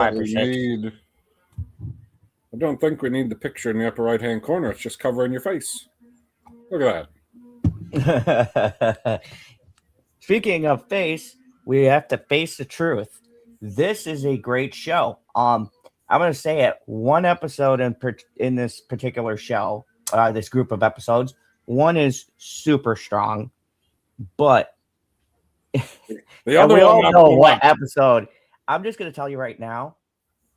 We need. I don't think we need the picture in the upper right-hand corner. It's just covering your face. Look at that. Speaking of face, we have to face the truth. This is a great show. I'm going to say it. One episode in this particular show, this group of episodes, one is super strong, but the other we one all know what episode. I'm just going to tell you right now.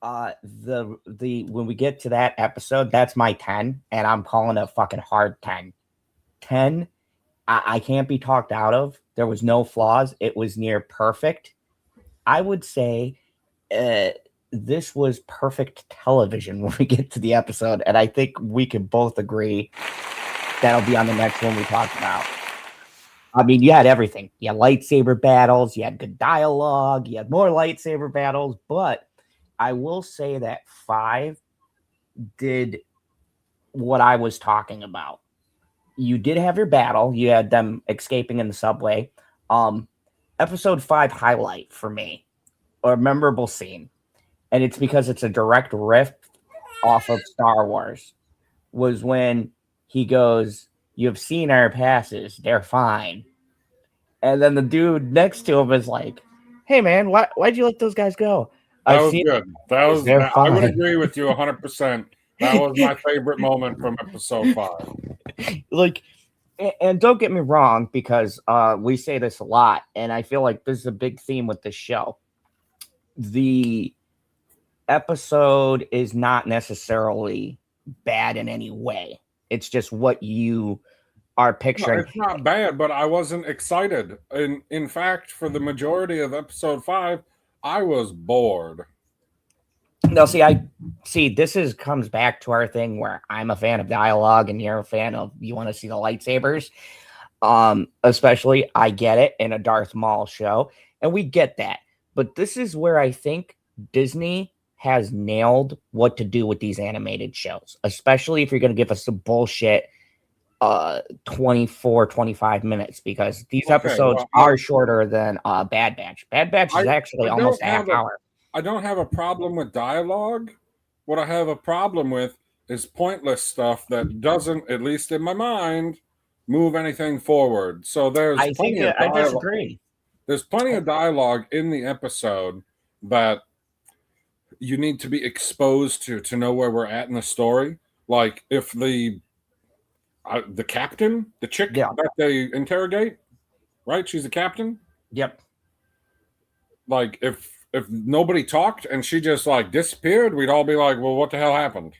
The when we get to that episode, that's my 10, and I'm calling it a fucking hard 10. 10, I can't be talked out of. There was no flaws. It was near perfect. I would say this was perfect television when we get to the episode, and I think we can both agree that'll be on the next one we talk about. I mean, you had everything. You had lightsaber battles. You had good dialogue. You had more lightsaber battles, but I will say that 5 did what I was talking about. You did have your battle. You had them escaping in the subway. Episode 5 highlight for me, or memorable scene, and it's because it's a direct riff off of Star Wars, was when he goes, "You've seen our passes. They're fine." And then the dude next to him is like, "Hey, man, why'd you let those guys go?" That was good. I would agree with you 100%. That was my favorite moment from episode 5. Like, and don't get me wrong, because we say this a lot, and I feel like this is a big theme with this show. The episode is not necessarily bad in any way. It's just what you are picturing. No, it's not bad, but I wasn't excited. In fact, for the majority of episode 5, I was bored. No, this comes back to our thing where I'm a fan of dialogue and you're a fan of, you want to see the lightsabers. Especially, I get it, in a Darth Maul show, and we get that. But this is where I think Disney has nailed what to do with these animated shows, especially if you're going to give us the bullshit 24, 25 minutes, because these episodes are shorter than Bad Batch. Bad Batch is actually almost a half hour. I don't have a problem with dialogue. What I have a problem with is pointless stuff that doesn't, at least in my mind, move anything forward. So I disagree. There's plenty of dialogue in the episode that you need to be exposed to know where we're at in the story. Like if the captain, the chick that they interrogate, right? She's the captain. Yep. Like if nobody talked and she just like disappeared, we'd all be like, well, what the hell happened?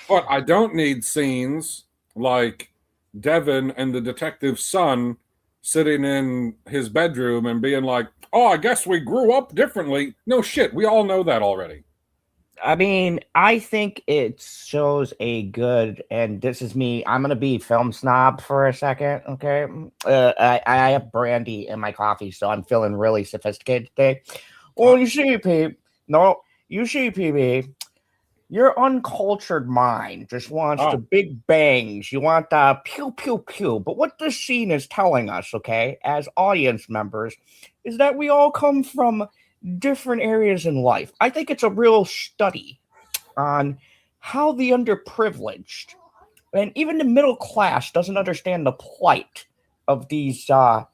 But I don't need scenes like Devon and the detective's son sitting in his bedroom and being like, oh, I guess we grew up differently. No shit. We all know that already. I mean, I think it shows a good, and this is me, I'm going to be film snob for a second, okay? I have brandy in my coffee, so I'm feeling really sophisticated today. Well, you see, PB, your uncultured mind just wants the big bangs. You want the pew, pew, pew. But what this scene is telling us, okay, as audience members, is that we all come from different areas in life. I think it's a real study on how the underprivileged and even the middle class doesn't understand the plight of these outcasted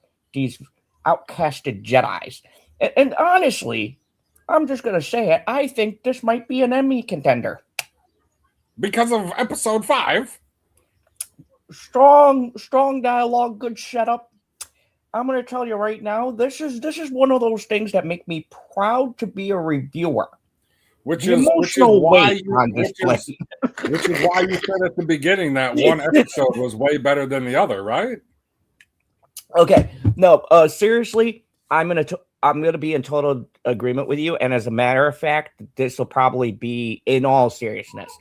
Jedis. And honestly, I'm just gonna say it, I think this might be an Emmy contender because of episode 5. Strong dialogue, good setup. I'm going to tell you right now, this is one of those things that make me proud to be a reviewer. Which is why you said at the beginning that one episode was way better than the other, right? Okay. No, seriously, I'm going to be in total agreement with you, and as a matter of fact, this will probably be, in all seriousness,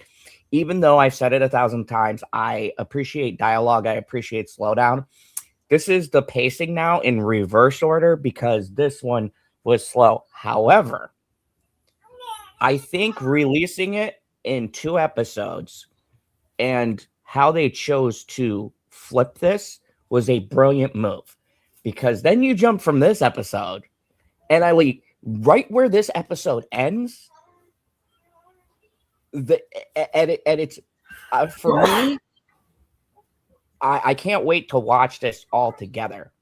even though I've said it 1,000 times, I appreciate dialogue, I appreciate slowdown. This is the pacing now in reverse order because this one was slow. However, I think releasing it in 2 episodes and how they chose to flip this was a brilliant move, because then you jump from this episode, and right where this episode ends, it's for me, I can't wait to watch this all together,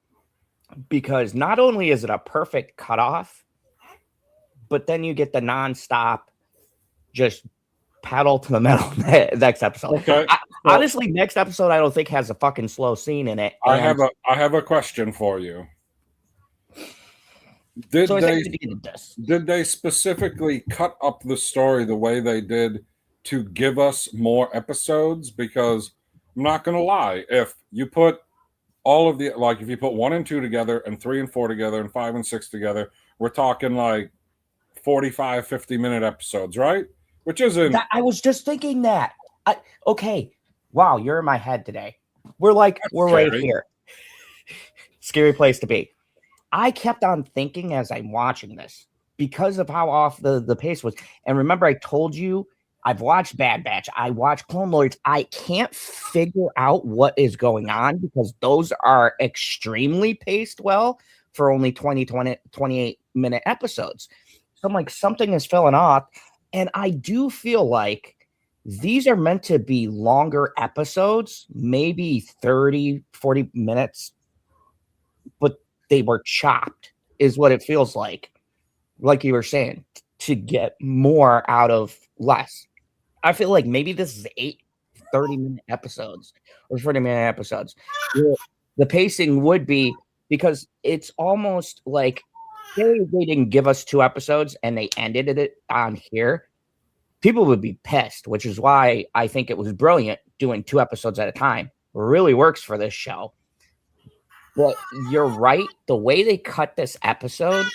because not only is it a perfect cutoff, but then you get the nonstop just pedal to the metal next episode. Okay. Honestly, next episode I don't think has a fucking slow scene in it. I have a question for you. Did they specifically cut up the story the way they did to give us more episodes? Because I'm not going to lie, if you put all of the, like, if you put 1 and 2 together and 3 and 4 together and 5 and 6 together, we're talking like 45, 50-minute episodes, right? Which isn't. I was just thinking that. Okay. Wow, you're in my head today. We're right here. Scary place to be. I kept on thinking as I'm watching this, because of how off the pace was. And remember, I told you, I've watched Bad Batch. I watched Clone Wars. I can't figure out what is going on, because those are extremely paced well for only 28-minute episodes. So I'm like, something is falling off. And I do feel like these are meant to be longer episodes, maybe 30, 40 minutes, but they were chopped, is what it feels like you were saying, to get more out of less. I feel like maybe this is 8 30-minute episodes or 40-minute episodes. The pacing would be, because it's almost like they didn't give us 2 episodes and they ended it on here. People would be pissed, which is why I think it was brilliant doing 2 episodes at a time. It really works for this show. But you're right. The way they cut this episode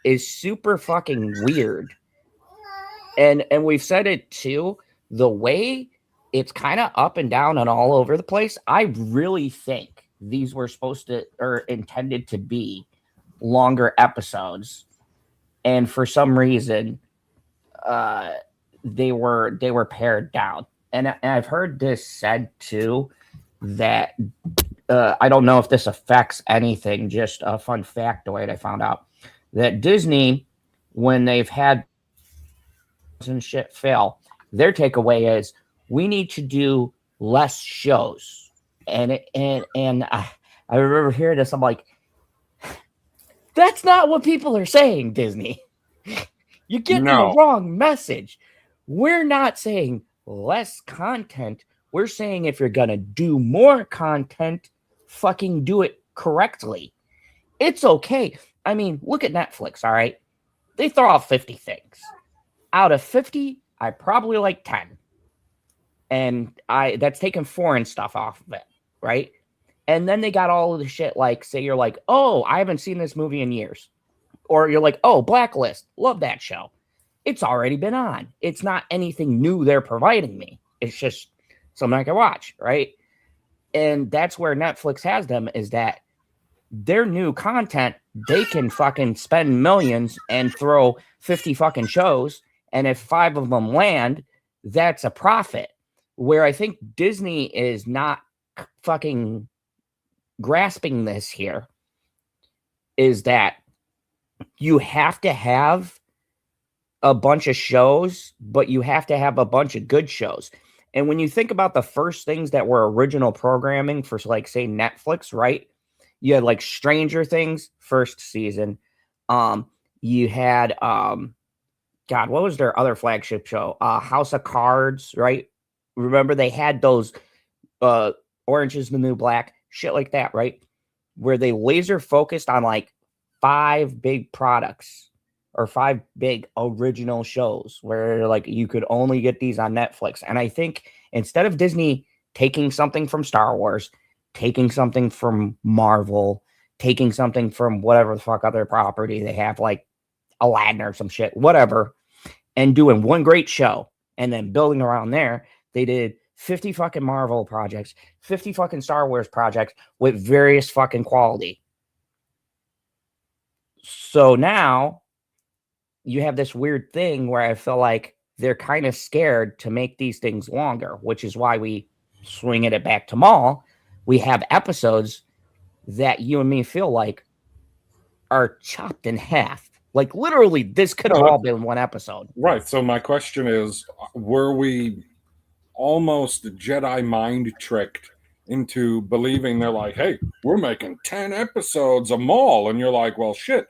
is super fucking weird. And we've said it too. The way it's kind of up and down and all over the place. I really think these were supposed to, or intended to be, longer episodes. And for some reason, they were pared down. And I've heard this said too, that I don't know if this affects anything, just a fun factoid I found out, that Disney, when they've had and shit fail, their takeaway is, we need to do less shows. And I remember hearing this, I'm like, that's not what people are saying, Disney. You're getting the wrong message. We're not saying less content. We're saying if you're going to do more content, fucking do it correctly. It's okay. I mean, look at Netflix, all right? They throw out 50 things. Out of 50, I probably like 10. And that's taking foreign stuff off of it, right? And then they got all of the shit, like, say you're like, oh, I haven't seen this movie in years. Or you're like, oh, Blacklist, love that show. It's already been on. It's not anything new they're providing me. It's just something I can watch, right? And that's where Netflix has them, is that their new content, they can fucking spend millions and throw 50 fucking shows. And if 5 of them land, that's a profit. Where I think Disney is not fucking grasping this here is that you have to have a bunch of shows, but you have to have a bunch of good shows. And when you think about the first things that were original programming for, like, say, Netflix, right? You had, like, Stranger Things, first season. You had, God, what was their other flagship show? House of Cards, right? Remember, they had those Orange is the New Black, shit like that, right? Where they laser focused on, like, 5 big products or 5 big original shows where, like, you could only get these on Netflix. And I think instead of Disney taking something from Star Wars, taking something from Marvel, taking something from whatever the fuck other property they have, like Aladdin or some shit, whatever, and doing one great show and then building around there, they did 50 fucking Marvel projects, 50 fucking Star Wars projects with various fucking quality. So now you have this weird thing where I feel like they're kind of scared to make these things longer, which is why we swinging it back to Maul. We have episodes that you and me feel like are chopped in half. Like literally, this could have all been one episode. Right. So my question is, were we almost Jedi mind tricked into believing they're like, hey, we're making 10 episodes of Maul? And you're like, well, shit.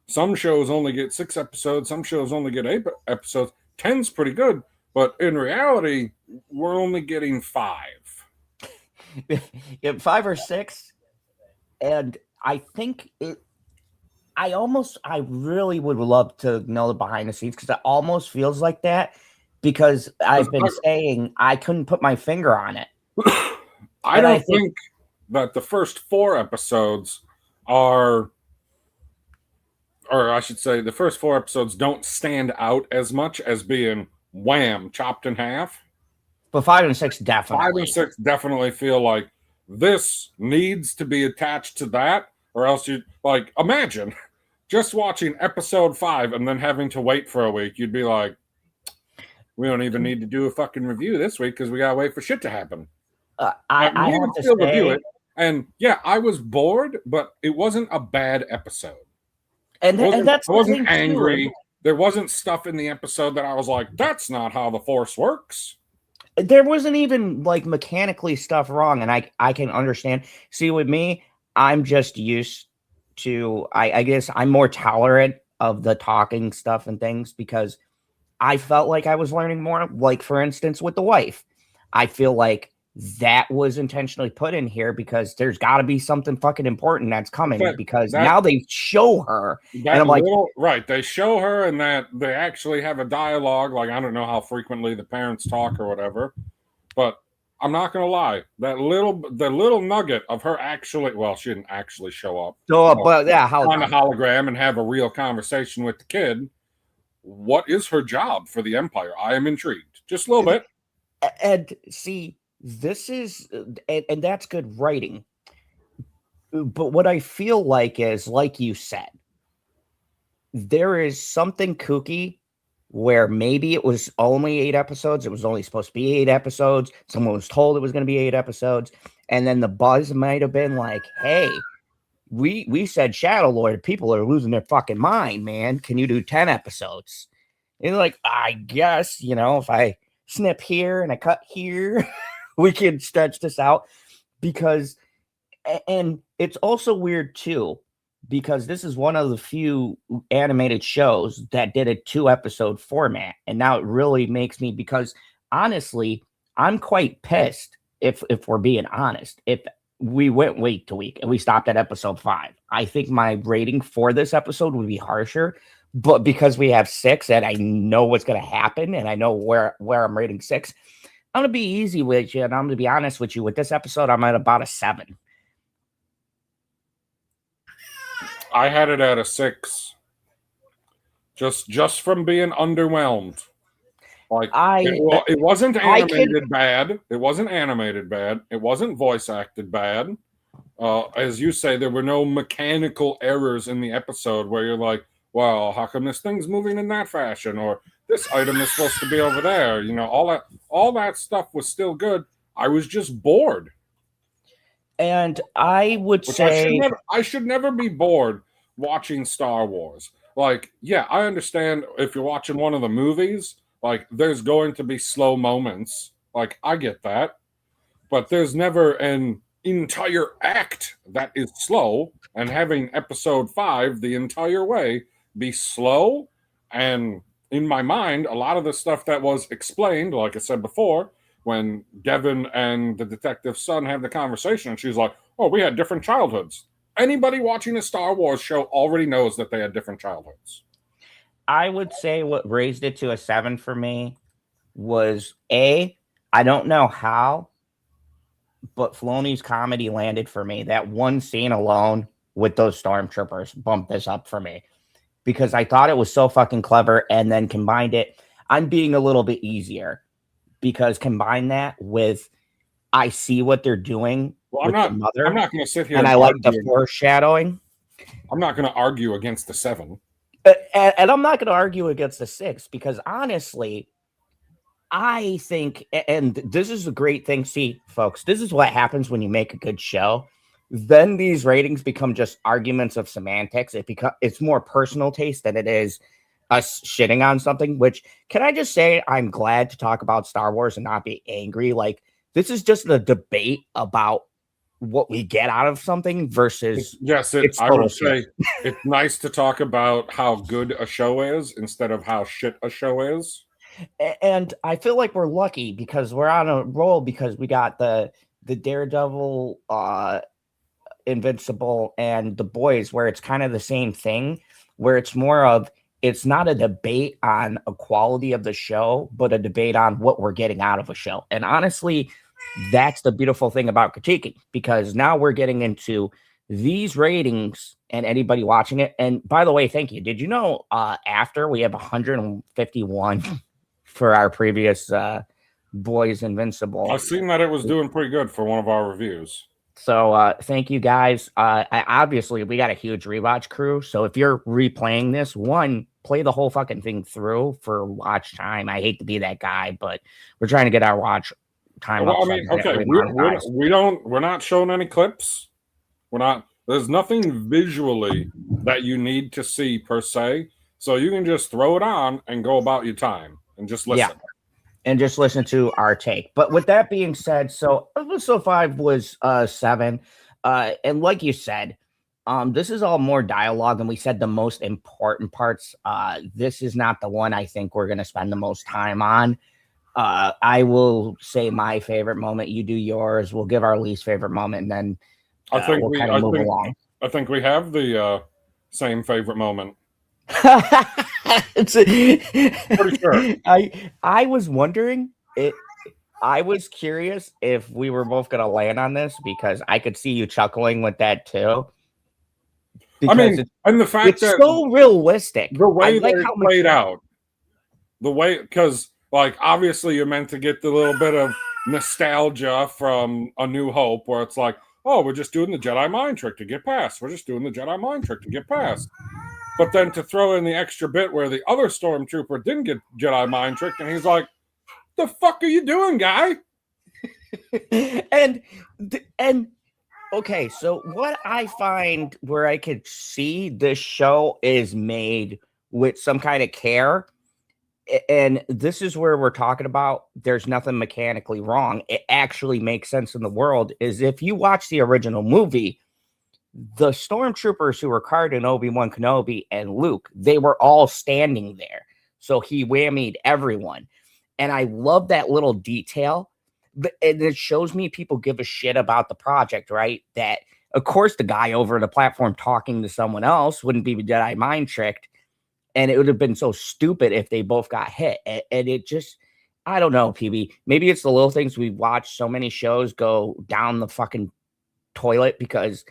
Some shows only get 6 episodes. Some shows only get 8 episodes. 10's pretty good. But in reality, we're only getting 5. Yeah, 5 or 6. And I think I really would love to know the behind the scenes, because it almost feels like that, because I've been saying I couldn't put my finger on it. I don't think that the first 4 episodes are, or I should say, the first 4 episodes don't stand out as much as being wham, chopped in half. But 5 and 6 definitely. 5 and 6 definitely feel like this needs to be attached to that, or else you like imagine just watching episode 5 and then having to wait for a week. You'd be like, we don't even need to do a fucking review this week because we gotta wait for shit to happen. I have to still review it, and yeah, I was bored, but it wasn't a bad episode. And that's I wasn't angry. Too. There wasn't stuff in the episode that I was like, that's not how the Force works. There wasn't even like mechanically stuff wrong, and I can understand. See, with me, I'm just used to, I guess I'm more tolerant of the talking stuff and things, because I felt like I was learning more. Like, for instance, with the wife, I feel like that was intentionally put in here because there's got to be something fucking important that's coming, because now they show her, and I'm like, right, they show her, and that they actually have a dialogue. Like, I don't know how frequently the parents talk or whatever, but I'm not gonna lie, the little nugget of her actually, well, she didn't actually show up, but yeah, on a hologram and have a real conversation with the kid. What is her job for the Empire? I am intrigued, just a little bit. And see, this is, and that's good writing. But what I feel like is, like you said, there is something kooky where maybe it was only 8 episodes. It was only supposed to be 8 episodes. Someone was told it was going to be 8 episodes. And then the buzz might have been like, hey, we said Shadow Lord. People are losing their fucking mind, man. Can you do 10 episodes? And like, I guess, if I snip here and I cut here, we can stretch this out. Because, and it's also weird too, because this is one of the few animated shows that did a 2-episode format. And now it really makes me, because honestly, I'm quite pissed, if we're being honest. If we went week to week and we stopped at episode 5, I think my rating for this episode would be harsher. But because we have 6 and I know what's going to happen and I know where I'm rating 6, I'm going to be easy with you. And I'm going to be honest with you. With this episode, I'm at about a 7. I had it at a 6, just from being underwhelmed. Like, it wasn't animated bad. It wasn't animated bad. It wasn't voice acted bad. As you say, there were no mechanical errors in the episode where you're like, well, how come this thing's moving in that fashion? Or this item is supposed to be over there. All that stuff was still good. I was just bored. And I would say I should never be bored watching Star Wars. Like, yeah, I understand if you're watching one of the movies, like, there's going to be slow moments. Like, I get that. But there's never an entire act that is slow. And having episode 5 the entire way be slow, and in my mind, a lot of the stuff that was explained, like I said before, when Devon and the detective's son have the conversation, and she's like, oh, we had different childhoods. Anybody watching a Star Wars show already knows that they had different childhoods. I would say what raised it to a 7 for me was I don't know how, but Filoni's comedy landed for me. That one scene alone with those stormtroopers bumped this up for me, because I thought it was so fucking clever, and then combined it. I'm being a little bit easier, because combine that with I see what they're doing. Well, I'm not going to sit here and I like the foreshadowing. I'm not going to argue against the 7. And I'm not going to argue against the 6, because honestly, I think, and this is a great thing. See, folks, this is what happens when you make a good show. then these ratings become just arguments of semantics. It's more personal taste than it is us shitting on something. Which, can I just say, I'm glad to talk about Star Wars and not be angry. Like, this is just a debate about what we get out of something versus I would say it's nice to talk about how good a show is instead of how shit a show is. And I feel like we're lucky because we're on a roll because we got the Daredevil, Invincible, and The Boys, where it's kind of the same thing, where it's more of, it's not a debate on a quality of the show, but a debate on what we're getting out of a show. And honestly, that's the beautiful thing about critiquing, because now we're getting into these ratings and anybody watching it. And by the way, thank you. Did you know after we have 151 for our previous Boys Invincible? I've seen that it was doing pretty good for one of our reviews. So thank you guys. Obviously, we got a huge rewatch crew. So if you're replaying this, play the whole fucking thing through for watch time. I hate to be that guy, but we're trying to get our watch time. Well, I mean, okay, we're not showing any clips. There's nothing visually that you need to see per se. So you can just throw it on and go about your time and just listen. Yeah. And just listen to our take. But with that being said, so episode 5 was 7. And like you said, this is all more dialogue, and we said the most important parts. This is not the one I think we're going to spend the most time on. I will say my favorite moment. You do yours. We'll give our least favorite moment, and then we'll kind of move along. I think we have the same favorite moment. Pretty sure. I was wondering I was curious if we were both going to land on this, because I could see you chuckling with that too. Because I mean, and the fact it's so realistic. The way they played out, because like obviously you're meant to get the little bit of nostalgia from A New Hope, where it's like, oh, we're just doing the Jedi mind trick to get past. We're just doing the Jedi mind trick to get past. But then to throw in the extra bit where the other stormtrooper didn't get Jedi mind tricked, and he's like, "The fuck are you doing, guy?" and okay, so what I find where I could see this show is made with some kind of care, and this is where we're talking about there's nothing mechanically wrong. It actually makes sense in the world. Is if you watch the original movie, the stormtroopers who were Carvin, Obi-Wan Kenobi, and Luke, they were all standing there. So he whammied everyone. And I love that little detail. And it shows me people give a shit about the project, right? That, of course, the guy over the platform talking to someone else wouldn't be Jedi mind tricked. And it would have been so stupid if they both got hit. And it just, I don't know, PB. Maybe it's the little things. We watch so many shows go down the fucking toilet because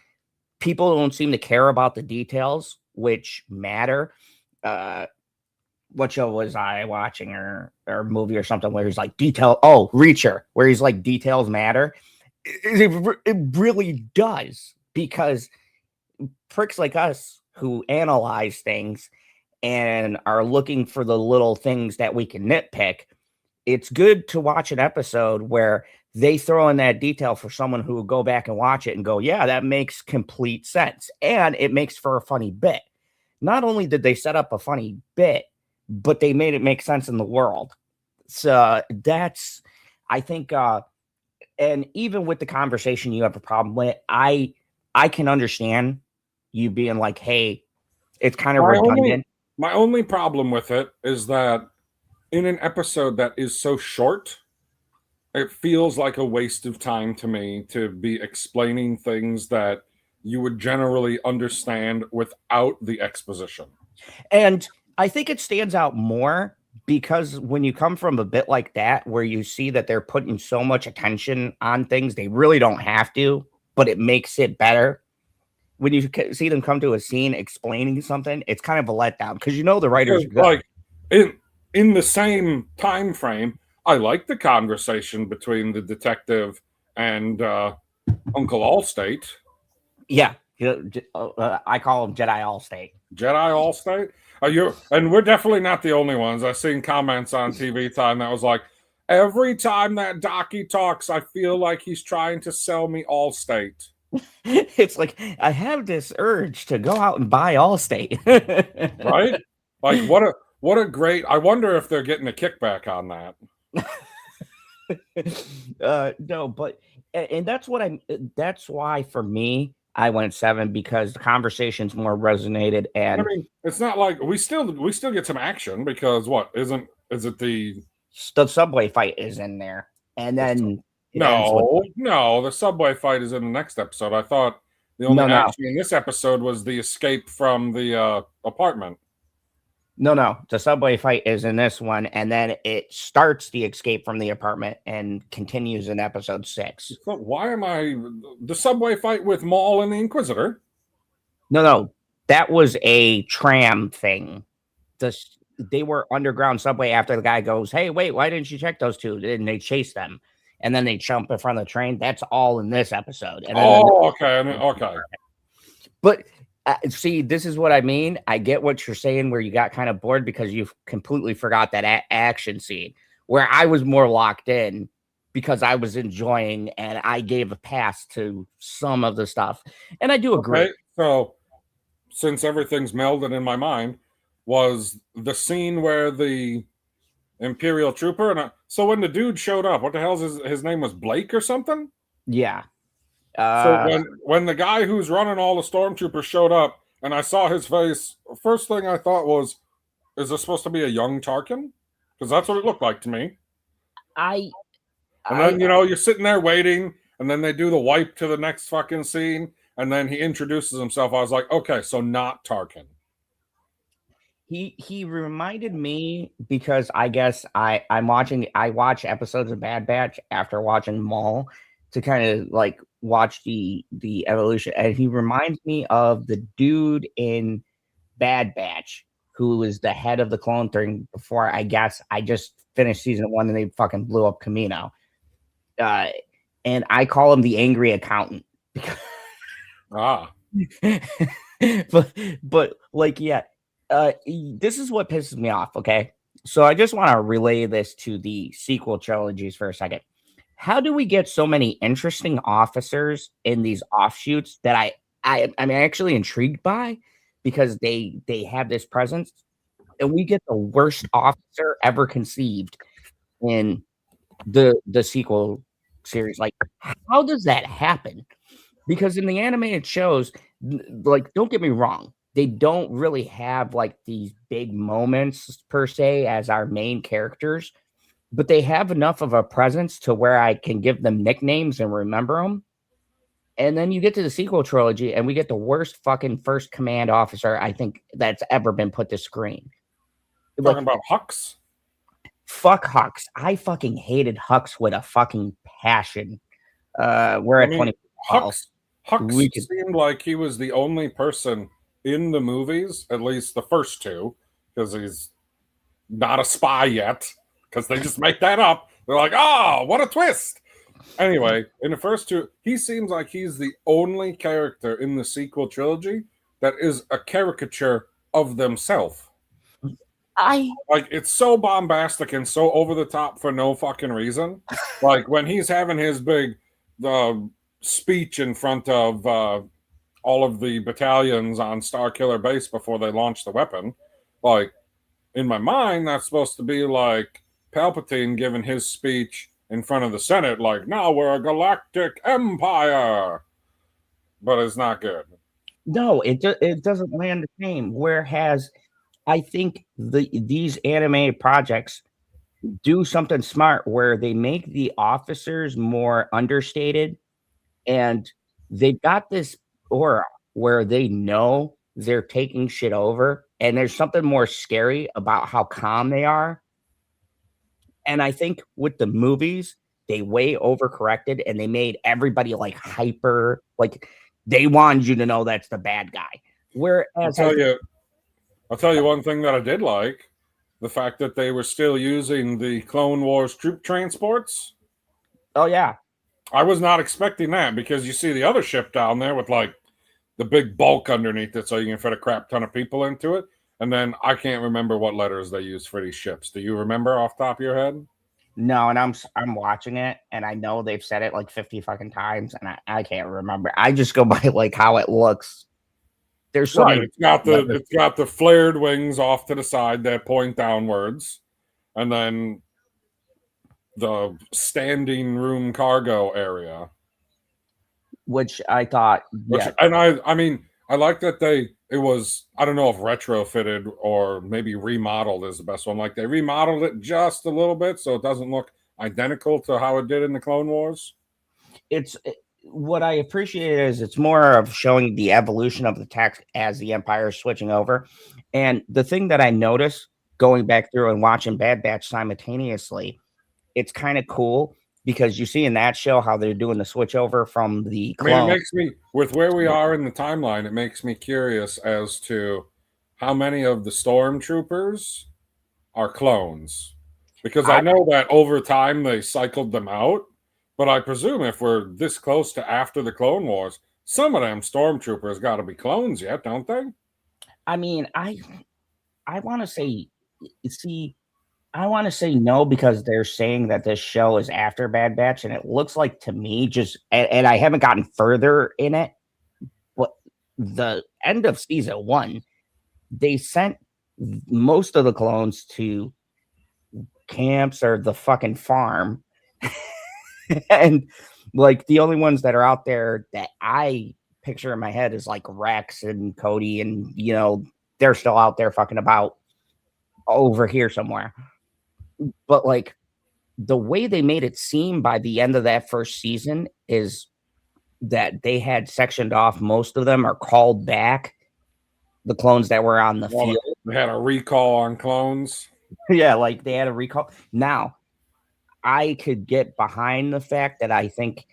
people don't seem to care about the details, which matter. What show was I watching, or movie or something where he's like detail? Oh, Reacher, where he's like details matter. It really does, because pricks like us who analyze things and are looking for the little things that we can nitpick. It's good to watch an episode where they throw in that detail for someone who will go back and watch it and go, yeah, that makes complete sense. And it makes for a funny bit. Not only did they set up a funny bit, but they made it make sense in the world. So that's, I think, and even with the conversation you have a problem with, I can understand you being like, hey, it's kind of redundant. My only problem with it is that in an episode that is so short, it feels like a waste of time to me to be explaining things that you would generally understand without the exposition. And I think it stands out more because when you come from a bit like that, where you see that they're putting so much attention on things they really don't have to, but it makes it better. When you see them come to a scene explaining something, it's kind of a letdown, because you know the writers are good. Like in the same time frame, I like the conversation between the detective and Uncle Allstate. Yeah, I call him Jedi Allstate. Jedi Allstate? And we're definitely not the only ones. I've seen comments on TV Time that was like, every time that Daki talks, I feel like he's trying to sell me Allstate. It's like I have this urge to go out and buy Allstate. Right? Like what a great. I wonder if they're getting a kickback on that. No, but and that's why for me I went 7 because the conversation's more resonated I and mean, it's not like we still get some action because what isn't is it the the subway fight is in there. And then it ends with no, the subway fight is in the next episode. I thought the only no. action in this episode was the escape from the apartment. No. The subway fight is in this one, and then it starts the escape from the apartment and continues in episode 6. So why am I the subway fight with Maul and the Inquisitor? No. That was a tram thing. They were underground subway after the guy goes, "Hey, wait, why didn't you check those two?" And they chase them. And then they jump in front of the train. That's all in this episode. And okay. But see, this is what I mean. I get what you're saying where you got kind of bored because you completely forgot that action scene where I was more locked in because I was enjoying and I gave a pass to some of the stuff. And I do agree. Okay, so since everything's melded in my mind, was the scene where the Imperial Trooper and so when the dude showed up, what the hell is his name was Blake or something? Yeah. So when the guy who's running all the stormtroopers showed up and I saw his face, first thing I thought was, is this supposed to be a young Tarkin? Because that's what it looked like to me. And then, you're sitting there waiting, and then they do the wipe to the next fucking scene, and then he introduces himself. I was like, okay, so not Tarkin. He reminded me because I guess I watch episodes of Bad Batch after watching Maul to kind of like watch the evolution, and he reminds me of the dude in Bad Batch who was the head of the clone thing before I guess I just finished season 1 and they fucking blew up Camino. And I call him the angry accountant. but like yeah. This is what pisses me off, okay? So I just want to relay this to the sequel trilogies for a second. How do we get so many interesting officers in these offshoots that I'm actually intrigued by because they have this presence, and we get the worst officer ever conceived in the sequel series? Like, how does that happen? Because in the animated shows, like, don't get me wrong, they don't really have like these big moments per se as our main characters, but they have enough of a presence to where I can give them nicknames and remember them. And then you get to the sequel trilogy and we get the worst fucking first command officer I think that's ever been put to screen. Talking about Hux? Fuck Hux. I fucking hated Hux with a fucking passion. We're at 20. Hux seemed like he was the only person in the movies, at least the first two, because he's not a spy yet, because they just make that up. They're like, oh, what a twist. Anyway, in the first two, he seems like he's the only character in the sequel trilogy that is a caricature of themselves. Like, it's so bombastic and so over the top for no fucking reason. Like, when he's having his big speech in front of all of the battalions on Starkiller Base before they launch the weapon, like, in my mind, that's supposed to be like Palpatine giving his speech in front of the Senate, like, now we're a galactic empire. But it's not good. No, it doesn't land the same. Whereas I think these animated projects do something smart where they make the officers more understated, and they've got this aura where they know they're taking shit over, and there's something more scary about how calm they are. And I think with the movies, they way overcorrected and they made everybody like hyper, like they wanted you to know that's the bad guy. Whereas I'll tell you one thing that I did like: the fact that they were still using the Clone Wars troop transports. Oh yeah, I was not expecting that, because you see the other ship down there with like the big bulk underneath it, so you can fit a crap ton of people into it. And then I can't remember what letters they use for these ships. Do you remember off the top of your head? No, and I'm watching it, and I know they've said it like 50 fucking times, and I can't remember. I just go by like how it looks. There's so Right. many. It's got the flared wings off to the side that point downwards, and then the standing room cargo area. Which I thought, yeah, And I mean, I like that it was, I don't know if retrofitted or maybe remodeled is the best one. Like they remodeled it just a little bit so it doesn't look identical to how it did in the Clone Wars. What I appreciate is it's more of showing the evolution of the tech as the Empire is switching over. And the thing that I noticed going back through and watching Bad Batch simultaneously, it's kind of cool because you see in that show how they're doing the switch over from the I mean, it clone. makes me, with where we are in the timeline, it makes me curious as to how many of the stormtroopers are clones. Because I know that over time they cycled them out, but I presume if we're this close to after the Clone Wars, some of them stormtroopers got to be clones yet, don't they? I mean, I want to say, see, I want to say no because they're saying that this show is after Bad Batch, and it looks like to me and I haven't gotten further in it, but the end of season 1, they sent most of the clones to camps or the fucking farm, and like the only ones that are out there that I picture in my head is like Rex and Cody, and they're still out there fucking about over here somewhere. But like the way they made it seem by the end of that first season is that they had sectioned off most of them or called back the clones that were on the field. They had a recall on clones. Yeah, like they had a recall. Now, I could get behind the fact that I think,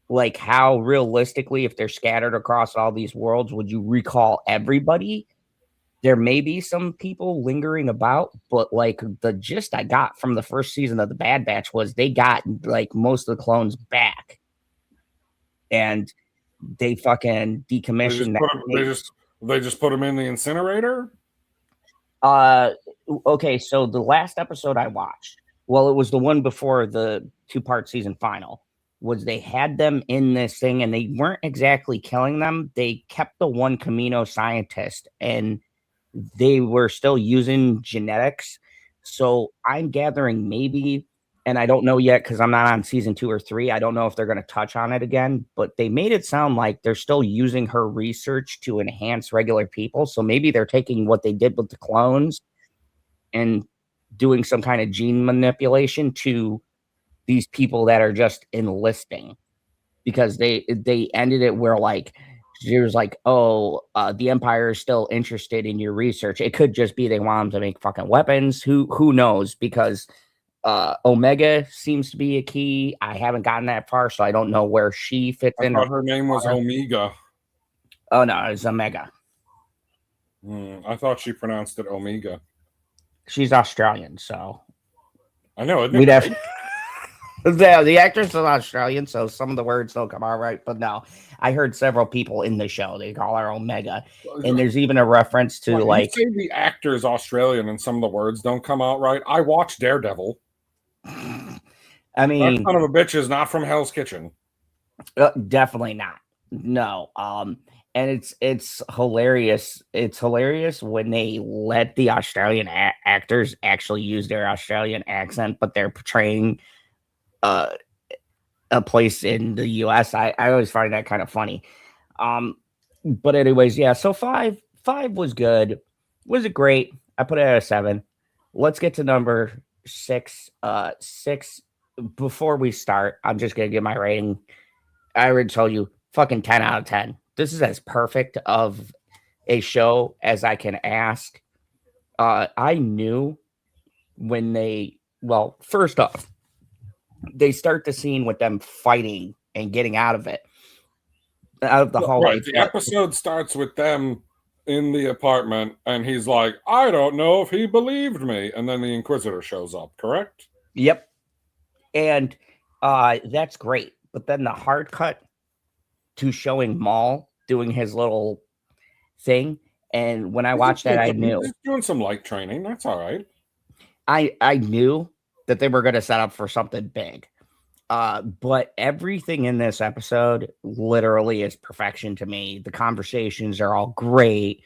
like, how realistically, if they're scattered across all these worlds, would you recall everybody? There may be some people lingering about, but like the gist I got from the first season of the Bad Batch was they got like most of the clones back, and they fucking decommissioned. They just put them in the incinerator. Okay, so the last episode I watched, well, it was the one before the 2-part season final, was they had them in this thing and they weren't exactly killing them. They kept the one Camino scientist and they were still using genetics. So I'm gathering maybe, and I don't know yet because I'm not on season 2 or 3. I don't know if they're going to touch on it again, but they made it sound like they're still using her research to enhance regular people. So maybe they're taking what they did with the clones and doing some kind of gene manipulation to these people that are just enlisting, because they ended it where like she was like, oh, the Empire is still interested in your research. It could just be they want them to make fucking weapons. Who knows? Because Omega seems to be a key. I haven't gotten that far, so I don't know where she fits in. I thought her name was Omega. Oh no, it's Omega. I thought she pronounced it Omega. She's Australian, so I know. We'd have the actress is Australian, so some of the words don't come out right. But no, I heard several people in the show they call her Omega, and there's even a reference to like you say the actor is Australian and some of the words don't come out right. I watched Daredevil. I mean, that son of a bitch is not from Hell's Kitchen. Definitely not. No. And it's hilarious. It's hilarious when they let the Australian actors actually use their Australian accent, but they're portraying a place in the US. I always find that kind of funny. But anyways, yeah. So five was good. Was it great? I put it at a 7. Let's get to number 6. 6. Before we start, I'm just gonna give my rating. I already told you, fucking 10 out of 10. This is as perfect of a show as I can ask. I knew when first off, they start the scene with them fighting and getting out of the hallway. Right. The episode starts with them in the apartment, and he's like, I don't know if he believed me. And then the Inquisitor shows up, correct? Yep. And that's great. But then the hard cut to showing Maul doing his little thing. And when I watched that, I knew. He's doing some light training. That's all right. I knew that they were going to set up for something big. But everything in this episode literally is perfection to me. The conversations are all great.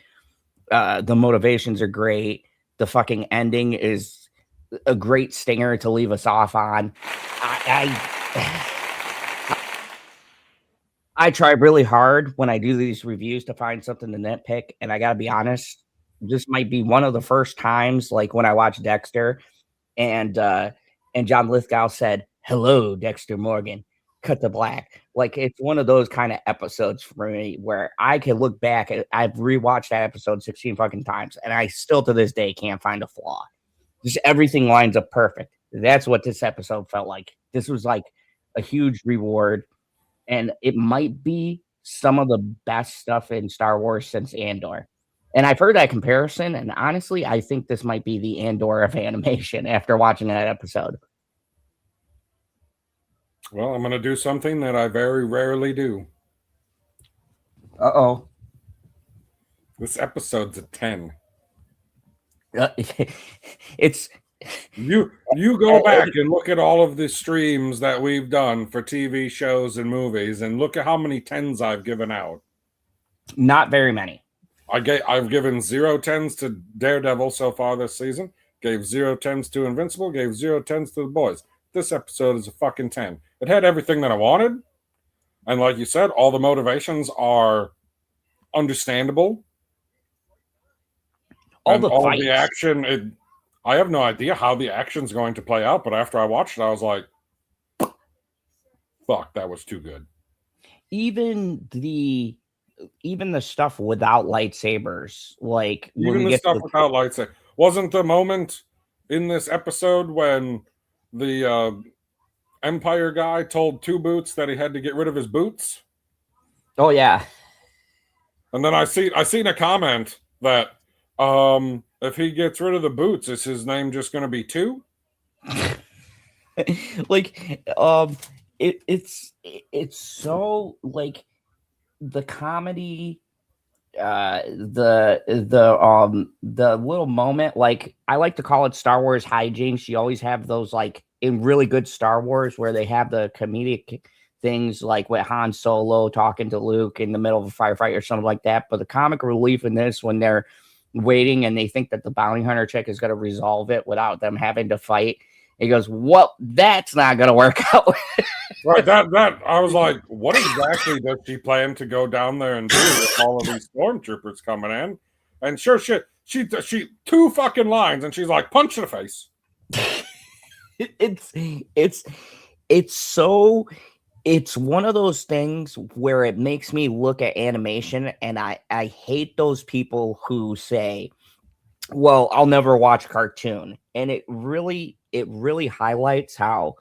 The motivations are great. The fucking ending is a great stinger to leave us off on. I try really hard when I do these reviews to find something to nitpick, and I gotta be honest, this might be one of the first times, like when I watched Dexter, and John Lithgow said, "Hello, Dexter Morgan." Cut to black. Like, it's one of those kind of episodes for me where I can look back at. I've rewatched that episode 16 fucking times, and I still to this day can't find a flaw. Just everything lines up perfect. That's what this episode felt like. This was like a huge reward. And it might be some of the best stuff in Star Wars since Andor. And I've heard that comparison, and honestly, I think this might be the Andor of animation after watching that episode. Well, I'm going to do something that I very rarely do. Uh-oh. This episode's a 10. It's... You go back and look at all of the streams that we've done for TV shows and movies, and look at how many 10s I've given out. Not very many. I've given 0 10s to Daredevil so far this season. Gave 0 10s to Invincible. Gave 0 10s to The Boys. This episode is a fucking 10. It had everything that I wanted, and like you said, all the motivations are understandable. All the action. I have no idea how the action's going to play out, but after I watched it, I was like, fuck, that was too good. Even the stuff without lightsabers, like even the stuff without lightsabers. Wasn't the moment in this episode when the Empire guy told Two Boots that he had to get rid of his boots? Oh yeah. And then I seen a comment that if he gets rid of the boots, is his name just going to be Two? Like, it's so like the comedy, the little moment. Like, I like to call it Star Wars hijinks. You always have those, like, in really good Star Wars where they have the comedic things, like with Han Solo talking to Luke in the middle of a firefight or something like that. But the comic relief in this, when they're waiting and they think that the bounty hunter chick is going to resolve it without them having to fight, he goes, well, that's not going to work out. Right, that I was like, what exactly does she plan to go down there and do with all of these stormtroopers coming in? And sure shit, she 2 fucking lines, and she's like, punch in the face. It's one of those things where it makes me look at animation, and I hate those people who say, well, I'll never watch cartoon. And it really highlights how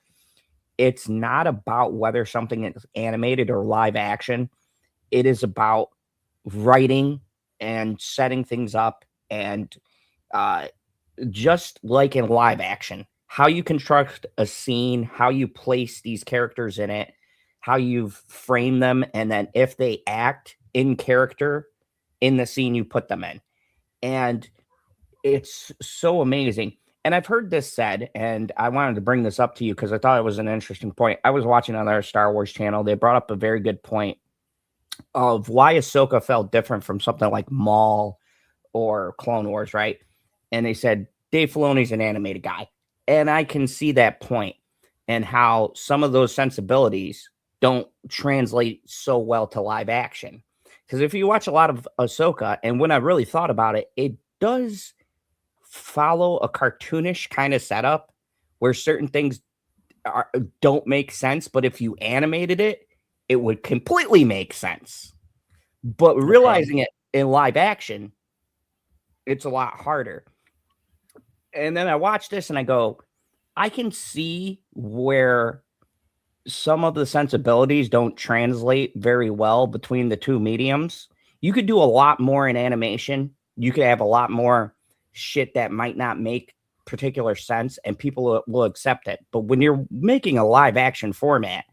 it's not about whether something is animated or live action. It is about writing and setting things up, and just like in live action, how you construct a scene, how you place these characters in it, how you frame them, and then if they act in character in the scene you put them in. And it's so amazing. And I've heard this said, and I wanted to bring this up to you because I thought it was an interesting point. I was watching on their Star Wars channel. They brought up a very good point of why Ahsoka felt different from something like Maul or Clone Wars, right? And they said, Dave Filoni's an animated guy. And I can see that point and how some of those sensibilities don't translate so well to live action. Because if you watch a lot of Ahsoka, and when I really thought about it, it does follow a cartoonish kind of setup where certain things don't make sense, but if you animated it, it would completely make sense. But realizing it in live action, it's a lot harder. And then I watch this and I go, I can see where some of the sensibilities don't translate very well between the two mediums. You could do a lot more in animation. You could have a lot more shit that might not make particular sense, and people will accept it. But when you're making a live action format,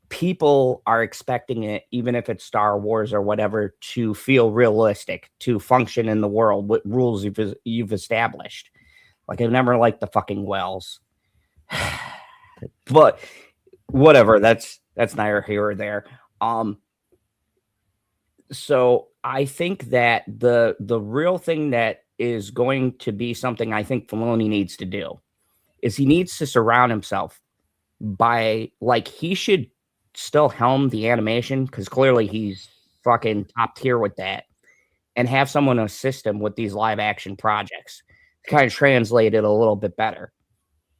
people are expecting it, even if it's Star Wars or whatever, to feel realistic, to function in the world with rules you've established. Like, I've never liked the fucking Wells. But whatever, that's neither here or there. So I think that the real thing that is going to be something I think Filoni needs to do is he needs to surround himself by, like, he should still helm the animation because clearly he's fucking top tier with that, and have someone assist him with these live action projects to kind of translate it a little bit better,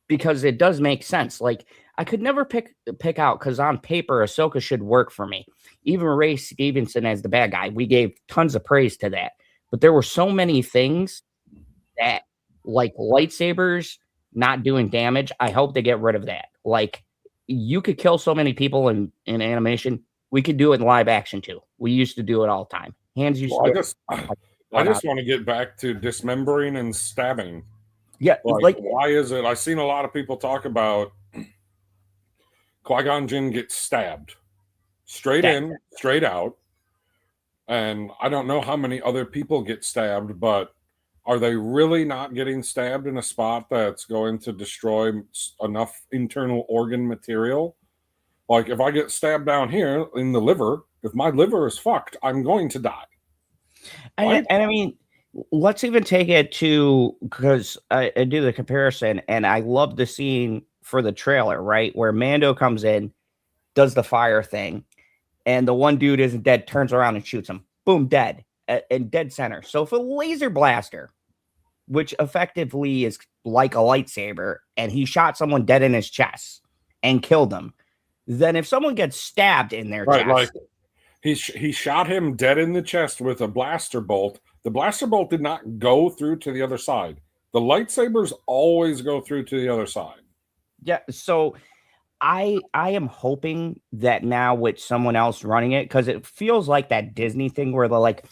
because it does make sense. Like, I could never pick out, because on paper Ahsoka should work for me. Even Ray Stevenson as the bad guy, we gave tons of praise to that, but there were so many things that, like lightsabers not doing damage, I hope they get rid of that. Like, you could kill so many people in animation. We could do it in live action too. We used to do it all the time. Hands used to. I just want to get back to dismembering and stabbing. Yeah, like why is it? I've seen a lot of people talk about Qui-Gon Jinn gets stabbed straight in, straight out, and I don't know how many other people get stabbed, but are they really not getting stabbed in a spot that's going to destroy enough internal organ material? Like, if I get stabbed down here in the liver, if my liver is fucked, I'm going to die. And I mean, let's even take it to, because I do the comparison, and I love the scene for the trailer, right? Where Mando comes in, does the fire thing, and the one dude isn't dead, turns around and shoots him. Boom, dead. In dead center. So if a laser blaster, which effectively is like a lightsaber, and he shot someone dead in his chest and killed him, then if someone gets stabbed in their chest, like he shot him dead in the chest with a blaster bolt. The blaster bolt did not go through to the other side. The lightsabers always go through to the other side. Yeah, so I am hoping that now with someone else running it, because it feels like that Disney thing where they're like,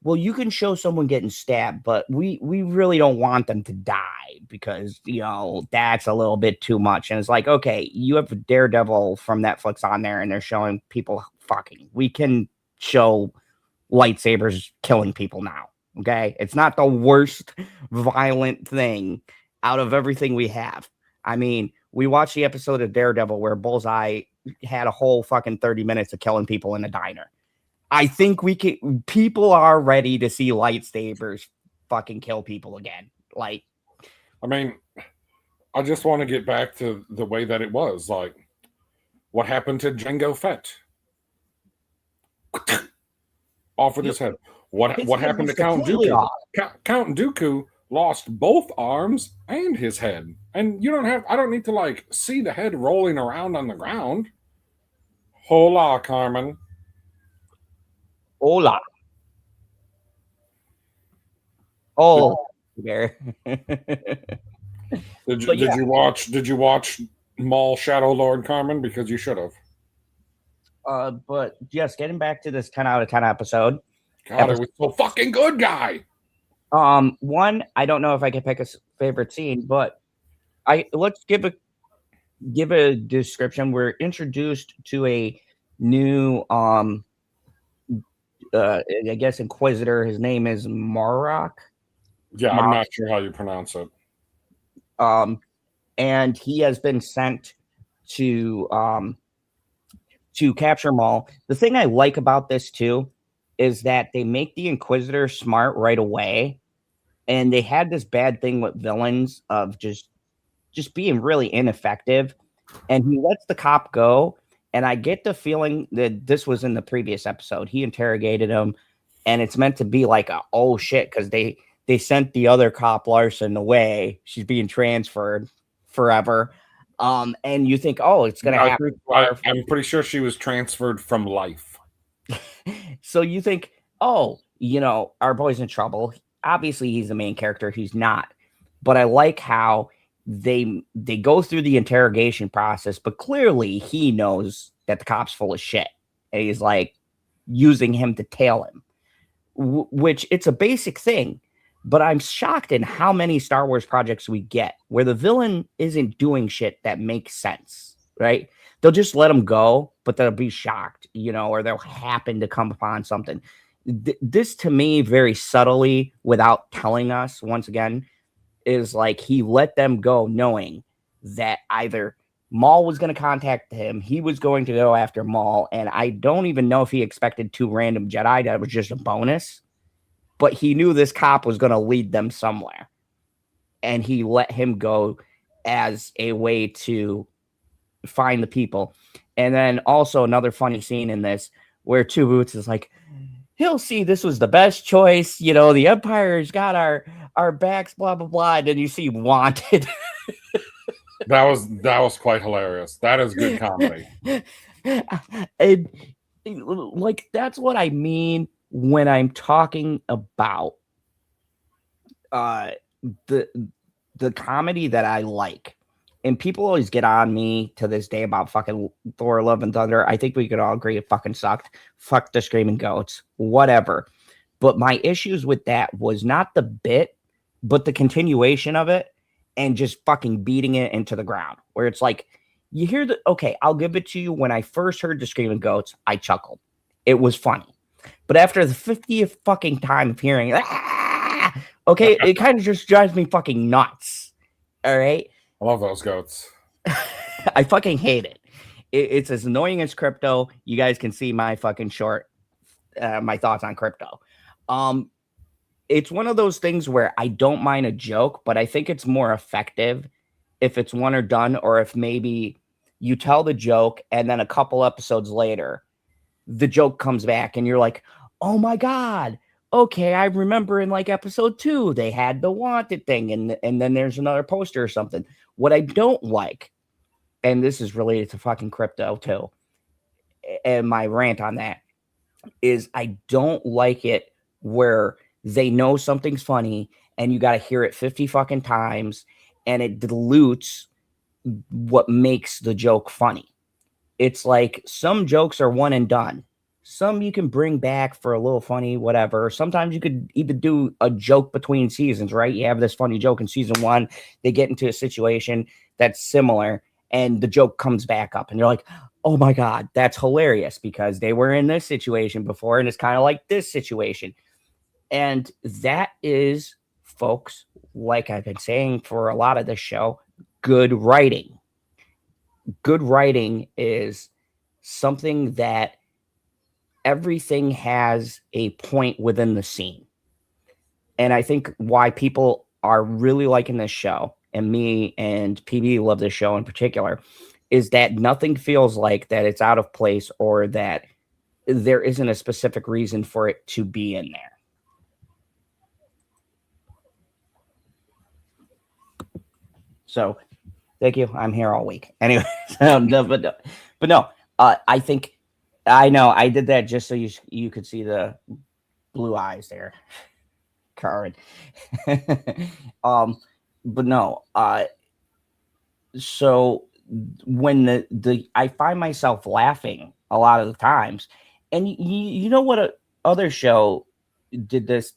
well, you can show someone getting stabbed, but we really don't want them to die because, you know, that's a little bit too much. And it's like, okay, you have Daredevil from Netflix on there and they're showing people fucking. We can show lightsabers killing people now, okay? It's not the worst violent thing out of everything we have. I mean, we watched the episode of Daredevil where Bullseye had a whole fucking 30 minutes of killing people in a diner. I think people are ready to see lightsabers fucking kill people again. Like, I mean, I just want to get back to the way that it was. Like, what happened to Jango Fett? Off with his head. What happened to Count Dooku? Count Dooku lost both arms and his head. And I don't need to like see the head rolling around on the ground. Hola, Carmen. Hola. Oh, there. Did you watch Maul Shadow Lord, Carmen? Because you should have. But yes, getting back to this 10 out of 10 episode. God, it was so fucking good, guy. One, I don't know if I can pick a favorite scene, but let's give a description. We're introduced to a new I guess Inquisitor. His name is Marrok. Yeah, I'm not sure how you pronounce it. And he has been sent to capture Maul. The thing I like about this too is that they make the Inquisitor smart right away, and they had this bad thing with villains of just being really ineffective, and he lets the cop go. And I get the feeling that this was in the previous episode. He interrogated him, and it's meant to be like, oh shit, because they sent the other cop Lawson away. She's being transferred forever. And you think, oh, it's gonna happen. I'm pretty sure she was transferred from life. So you think, oh, our boy's in trouble. Obviously, he's the main character. He's not. But I like how they go through the interrogation process, but clearly he knows that the cop's full of shit. And he's like using him to tail him, which it's a basic thing. But I'm shocked in how many Star Wars projects we get where the villain isn't doing shit that makes sense, right? They'll just let him go, but they'll be shocked, or they'll happen to come upon something. This, to me, very subtly, without telling us, once again, is like he let them go knowing that either Maul was going to contact him, he was going to go after Maul, and I don't even know if he expected 2 random Jedi. That was just a bonus. But he knew this cop was going to lead them somewhere. And he let him go as a way to find the people. And then also another funny scene in this where Two Boots is like, he'll see this was the best choice. You know, the Empire's got our backs, blah, blah, blah. And then you see Wanted. That was quite hilarious. That is good comedy. And like, that's what I mean when I'm talking about the comedy that I like. And people always get on me to this day about fucking Thor: Love and Thunder. I think we could all agree it fucking sucked. Fuck the screaming goats, whatever. But my issues with that was not the bit, but the continuation of it and just fucking beating it into the ground. Where it's like, you hear okay, I'll give it to you. When I first heard the screaming goats, I chuckled. It was funny. But after the 50th fucking time of hearing, okay, it kind of just drives me fucking nuts. All right. I love those goats. I fucking hate it. It's as annoying as Crypto. You guys can see my fucking short, my thoughts on Crypto. It's one of those things where I don't mind a joke, but I think it's more effective if it's one or done, or if maybe you tell the joke and then a couple episodes later, the joke comes back and you're like, oh my God. Okay, I remember in like episode 2, they had the Wanted thing, and then there's another poster or something. What I don't like, and this is related to fucking Crypto too, and my rant on that, is I don't like it where they know something's funny and you got to hear it 50 fucking times and it dilutes what makes the joke funny. It's like some jokes are one and done. Some you can bring back for a little funny, whatever. Sometimes you could even do a joke between seasons, right? You have this funny joke in season 1. They get into a situation that's similar and the joke comes back up and you're like, oh my God, that's hilarious because they were in this situation before and it's kind of like this situation. And that is, folks, like I've been saying for a lot of this show, good writing. Good writing is something that everything has a point within the scene. And I think why people are really liking this show, and me and PB love this show in particular, is that nothing feels like that it's out of place or that there isn't a specific reason for it to be in there. So thank you. I'm here all week. Anyway, but no, I think, I know I did that just so you could see the blue eyes there, Carvin. But no, so when the I find myself laughing a lot of the times, and you know what other show did this?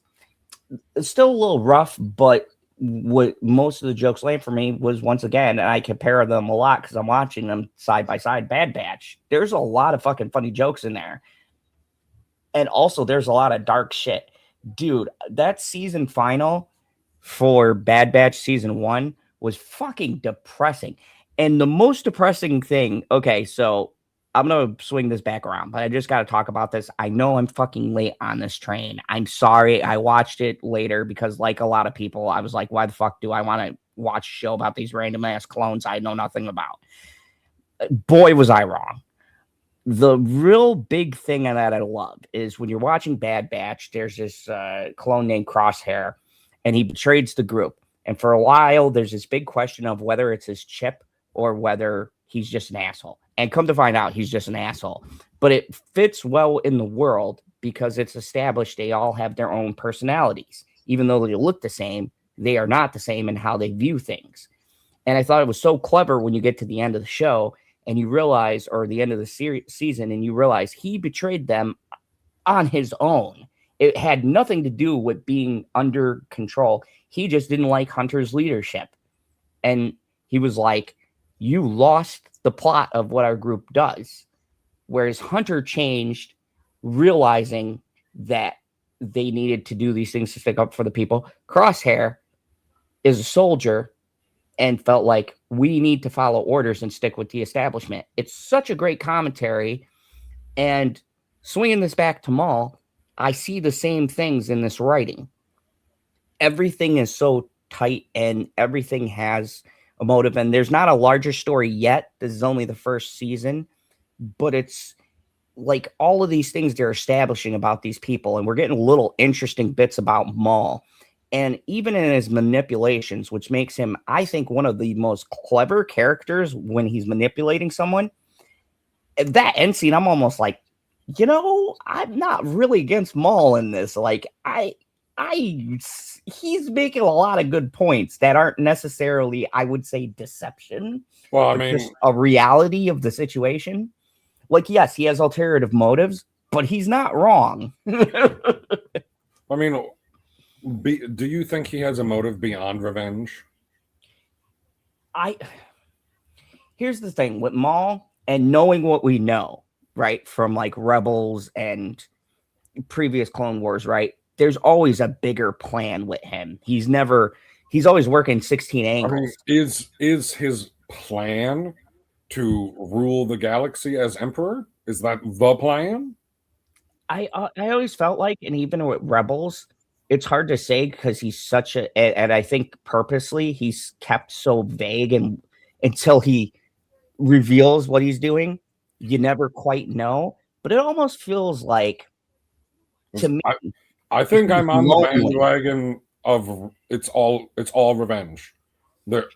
It's still a little rough, but what most of the jokes land for me was, once again, and I compare them a lot because I'm watching them side by side, Bad Batch. There's a lot of fucking funny jokes in there. And also there's a lot of dark shit. Dude, that season final for Bad Batch season 1 was fucking depressing. And the most depressing thing, okay, so I'm going to swing this back around, but I just got to talk about this. I know I'm fucking late on this train. I'm sorry. I watched it later because, like a lot of people, I was like, why the fuck do I want to watch a show about these random ass clones I know nothing about? Boy, was I wrong. The real big thing that I love is when you're watching Bad Batch, there's this clone named Crosshair, and he betrays the group. And for a while, there's this big question of whether it's his chip or whether he's just an asshole. And come to find out, he's just an asshole. But it fits well in the world because it's established they all have their own personalities. Even though they look the same, they are not the same in how they view things. And I thought it was so clever when you get to the end of the show and you realize, or the end of the season, and you realize he betrayed them on his own. It had nothing to do with being under control. He just didn't like Hunter's leadership. And he was like, you lost the plot of what our group does. Whereas Hunter changed, realizing that they needed to do these things to stick up for the people. Crosshair is a soldier and felt like we need to follow orders and stick with the establishment. It's such a great commentary. And swinging this back to Maul, I see the same things in this writing. Everything is so tight and everything has a motive. And there's not a larger story yet. This is only the first season, but it's like all of these things they're establishing about these people. And we're getting little interesting bits about Maul. And even in his manipulations, which makes him, I think, one of the most clever characters when he's manipulating someone. That end scene, I'm almost like, I'm not really against Maul in this. Like, he's making a lot of good points that aren't necessarily, I would say, deception. Well, I mean, just a reality of the situation. Like, yes, he has alternative motives, but he's not wrong. I mean, do you think he has a motive beyond revenge? Here's the thing with Maul, and knowing what we know, right, from like Rebels and previous Clone Wars, right? There's always a bigger plan with him. He's always working 16 angles. I mean, is his plan to rule the galaxy as Emperor? Is that the plan? I always felt like, and even with Rebels, it's hard to say because he's such and I think purposely he's kept so vague, and until he reveals what he's doing, you never quite know. But it almost feels like, to me, I think I'm on the bandwagon of it's all revenge.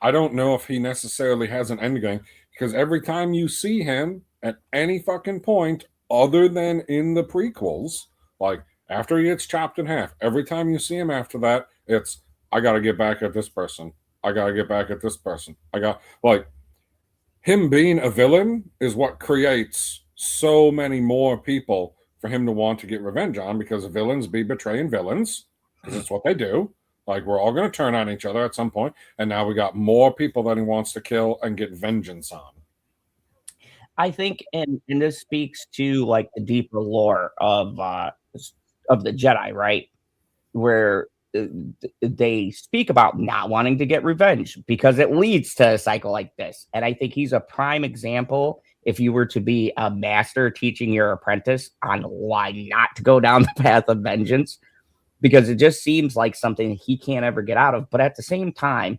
I don't know if he necessarily has an end game, because every time you see him at any fucking point other than in the prequels, like after he gets chopped in half, every time you see him after that, it's, I got to get back at this person. I got to get back at this person. Him being a villain is what creates so many more people for him to want to get revenge on, because villains be betraying villains, because it's what they do. Like, we're all going to turn on each other at some point, and now we got more people that he wants to kill and get vengeance on. I think, and this speaks to like the deeper lore of the Jedi, right? Where they speak about not wanting to get revenge because it leads to a cycle like this. And I think he's a prime example, if you were to be a master teaching your apprentice, on why not to go down the path of vengeance, because it just seems like something he can't ever get out of. But at the same time,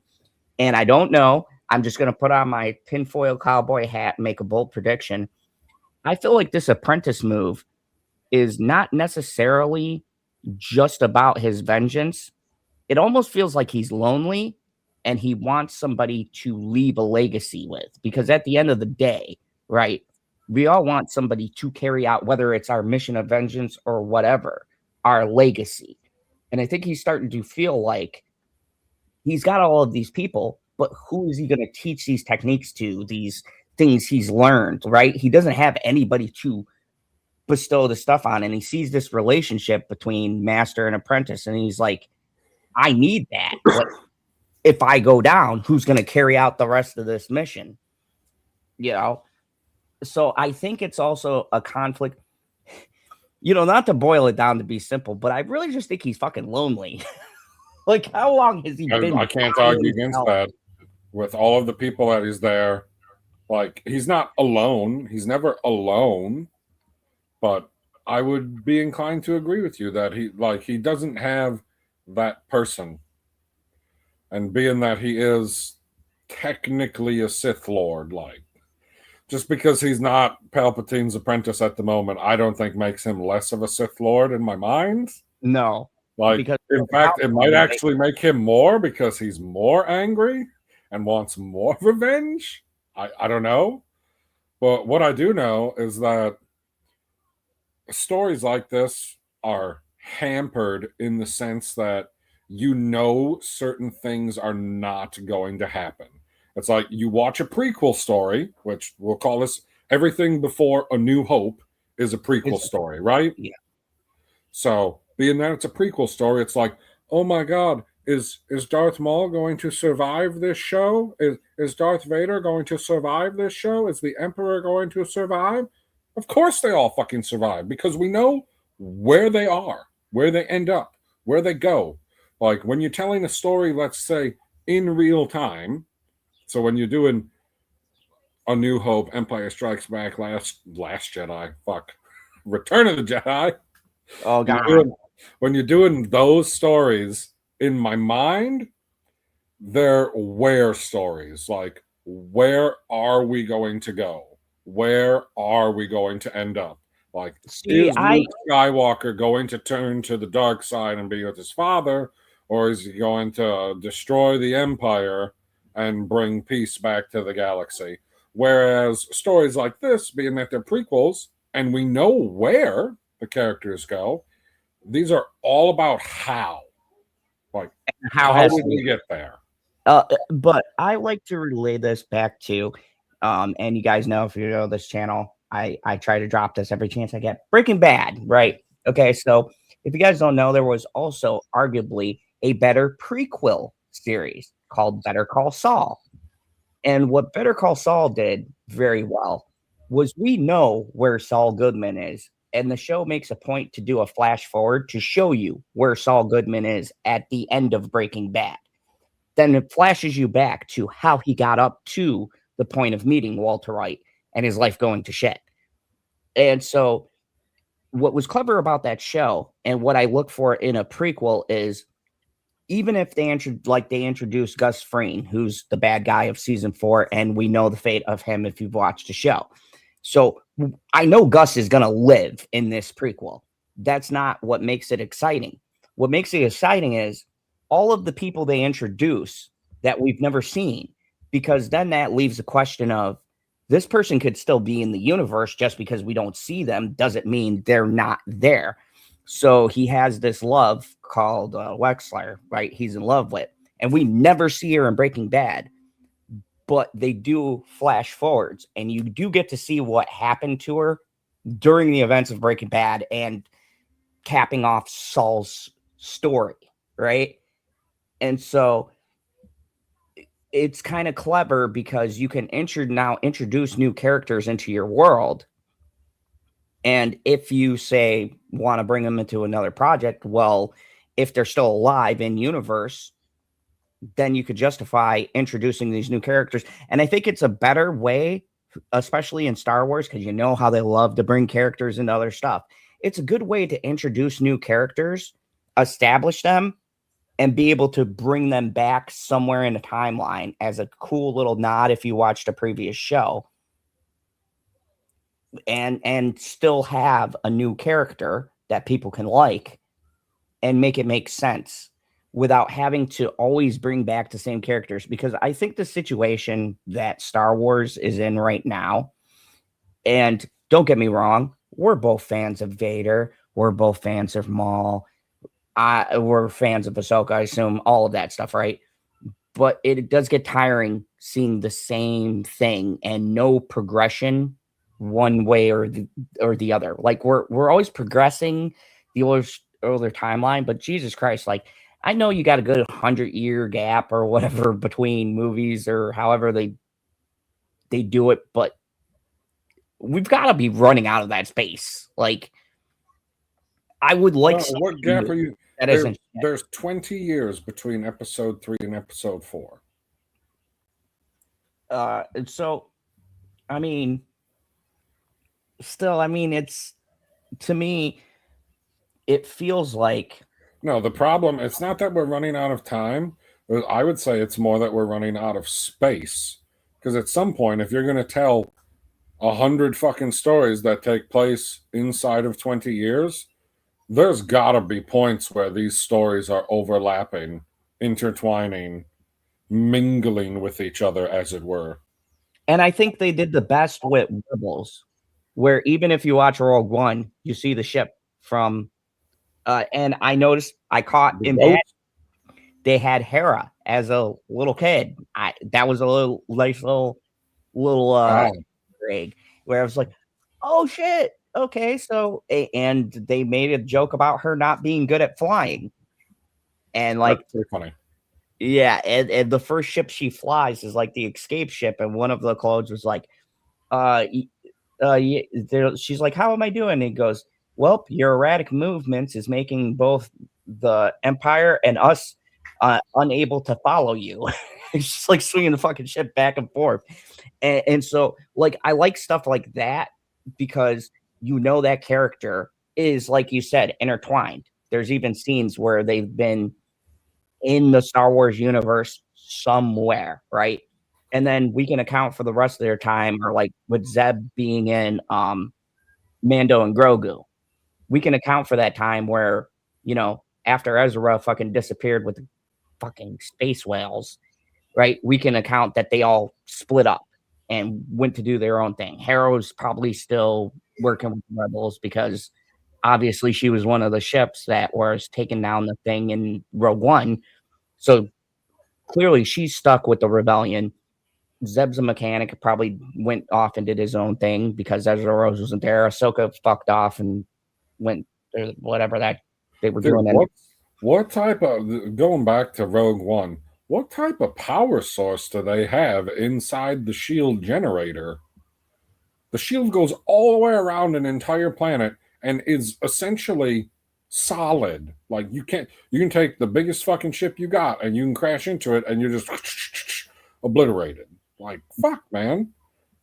and I don't know, I'm just going to put on my tinfoil cowboy hat and make a bold prediction. I feel like this apprentice move is not necessarily just about his vengeance. It almost feels like he's lonely and he wants somebody to leave a legacy with, because at the end of the day, right, we all want somebody to carry out, whether it's our mission of vengeance or whatever, our legacy. And I think he's starting to feel like he's got all of these people, but who is he going to teach these techniques to, these things he's learned, right? He doesn't have anybody to bestow the stuff on, and he sees this relationship between master and apprentice, and he's like, I need that. Like, if I go down, who's going to carry out the rest of this mission? So I think it's also a conflict, not to boil it down to be simple, but I really just think he's fucking lonely. Like, how long has he been? I can't argue against that. With all of the people that he's there, like, he's not alone. He's never alone. But I would be inclined to agree with you that he doesn't have that person. And being that he is technically a Sith Lord, like, just because he's not Palpatine's apprentice at the moment, I don't think makes him less of a Sith Lord in my mind. No. Like, because in fact, it might actually make him more, because he's more angry and wants more revenge. I don't know. But what I do know is that stories like this are hampered in the sense that certain things are not going to happen. It's like you watch a prequel story, which we'll call this everything before A New Hope is a prequel story, right? Yeah. So being that it's a prequel story, it's like, oh my God, is Darth Maul going to survive this show? Is Darth Vader going to survive this show? Is the Emperor going to survive? Of course they all fucking survive, because we know where they are, where they end up, where they go. Like, when you're telling a story, let's say, in real time, So when you're doing A New Hope, Empire Strikes Back, Last Jedi, Return of the Jedi. Oh god. When you're doing those stories, in my mind, they're where stories. Like, where are we going to go? Where are we going to end up? Like, is Luke Skywalker going to turn to the dark side and be with his father, or is he going to destroy the Empire and bring peace back to the galaxy? Whereas stories like this, being that they're prequels, and we know where the characters go, these are all about how. Like, how did we get there? But I like to relay this back to, and you guys know, if you know this channel, I try to drop this every chance I get. Breaking Bad, right? Okay, so if you guys don't know, there was also arguably a better prequel series called Better Call Saul. And what Better Call Saul did very well was we know where Saul Goodman is. And the show makes a point to do a flash forward to show you where Saul Goodman is at the end of Breaking Bad. Then it flashes you back to how he got up to the point of meeting Walter White and his life going to shit. And so what was clever about that show and what I look for in a prequel is, even if they introduce Gus Fring, who's the bad guy of season 4, and we know the fate of him if you've watched the show. So I know Gus is going to live in this prequel. That's not what makes it exciting. What makes it exciting is all of the people they introduce that we've never seen, because then that leaves the question of, this person could still be in the universe. Just because we don't see them doesn't mean they're not there. So he has this love called Wexler, right? He's in love with, and we never see her in Breaking Bad, but they do flash forwards, and you do get to see what happened to her during the events of Breaking Bad and capping off Saul's story, right? And so it's kind of clever because you can introduce new characters into your world. And if you say want to bring them into another project, well, if they're still alive in universe, then you could justify introducing these new characters. And I think it's a better way, especially in Star Wars, because you know how they love to bring characters into other stuff. It's a good way to introduce new characters, establish them, and be able to bring them back somewhere in the timeline as a cool little nod if you watched a previous show. And still have a new character that people can like and make it make sense without having to always bring back the same characters. Because I think the situation that Star Wars is in right now, and don't get me wrong, we're both fans of Vader. We're both fans of Maul. We're fans of Ahsoka, I assume, all of that stuff, right? But it does get tiring seeing the same thing and no progression one way or the other. Like we're always progressing the older timeline, but Jesus Christ, like I know you got a good 100-year gap or whatever between movies or however they do it, but we've got to be running out of that space. Like I would like what gap are you? There's 20 years between episode 3 and episode 4. So I mean, still, I mean, it's, to me, it feels like... No, the problem, it's not that we're running out of time. I would say it's more that we're running out of space. Because at some point, if you're going to tell 100 fucking stories that take place inside of 20 years, there's got to be points where these stories are overlapping, intertwining, mingling with each other, as it were. And I think they did the best with Rebels, where even if you watch Rogue One, you see the ship from, and I noticed, I caught in that they had Hera as a little kid. That was a nice little egg, where I was like, oh shit, okay. So, and they made a joke about her not being good at flying, and like, that's pretty funny. Yeah, and the first ship she flies is like the escape ship, and one of the clothes was like, she's like, how am I doing? And he goes, well, your erratic movements is making both the Empire and us unable to follow you. It's just like swinging the fucking ship back and forth. And so, like, I like stuff like that because that character is, like you said, intertwined. There's even scenes where they've been in the Star Wars universe somewhere, right? And then we can account for the rest of their time, or like with Zeb being in Mando and Grogu. We can account for that time where, after Ezra fucking disappeared with the fucking space whales, right? We can account that they all split up and went to do their own thing. Harrow's probably still working with the rebels because obviously she was one of the ships that was taking down the thing in Rogue One. So clearly she's stuck with the rebellion. Zeb's a mechanic, probably went off and did his own thing because Ezra Rose wasn't there. Ahsoka fucked off and went whatever that they were doing. What type of, going back to Rogue One, what type of power source do they have inside the shield generator? The shield goes all the way around an entire planet and is essentially solid. Like you can take the biggest fucking ship you got and you can crash into it and you're just obliterated. Like, fuck, man.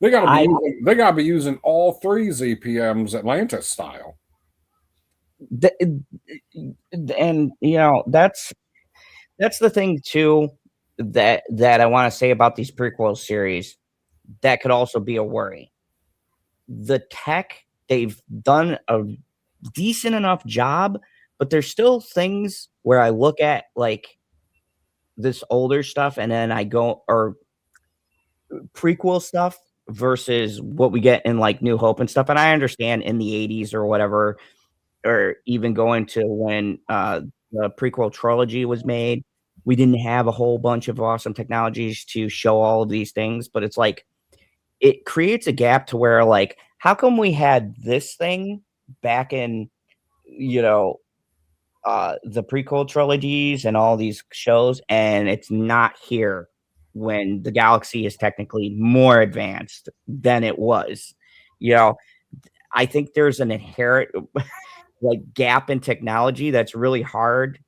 They gotta be using all 3 ZPMs Atlantis style. And that's the thing too that I want to say about these prequel series that could also be a worry. The tech, they've done a decent enough job, but there's still things where I look at like this older stuff and then I go, or prequel stuff versus what we get in like New Hope and stuff. And I understand in the 80s or whatever, or even going to when the prequel trilogy was made, we didn't have a whole bunch of awesome technologies to show all of these things. But it's like, it creates a gap to where, like, how come we had this thing back in, the prequel trilogies and all these shows, and it's not here when the galaxy is technically more advanced than it was? I think there's an inherent like gap in technology that's really hard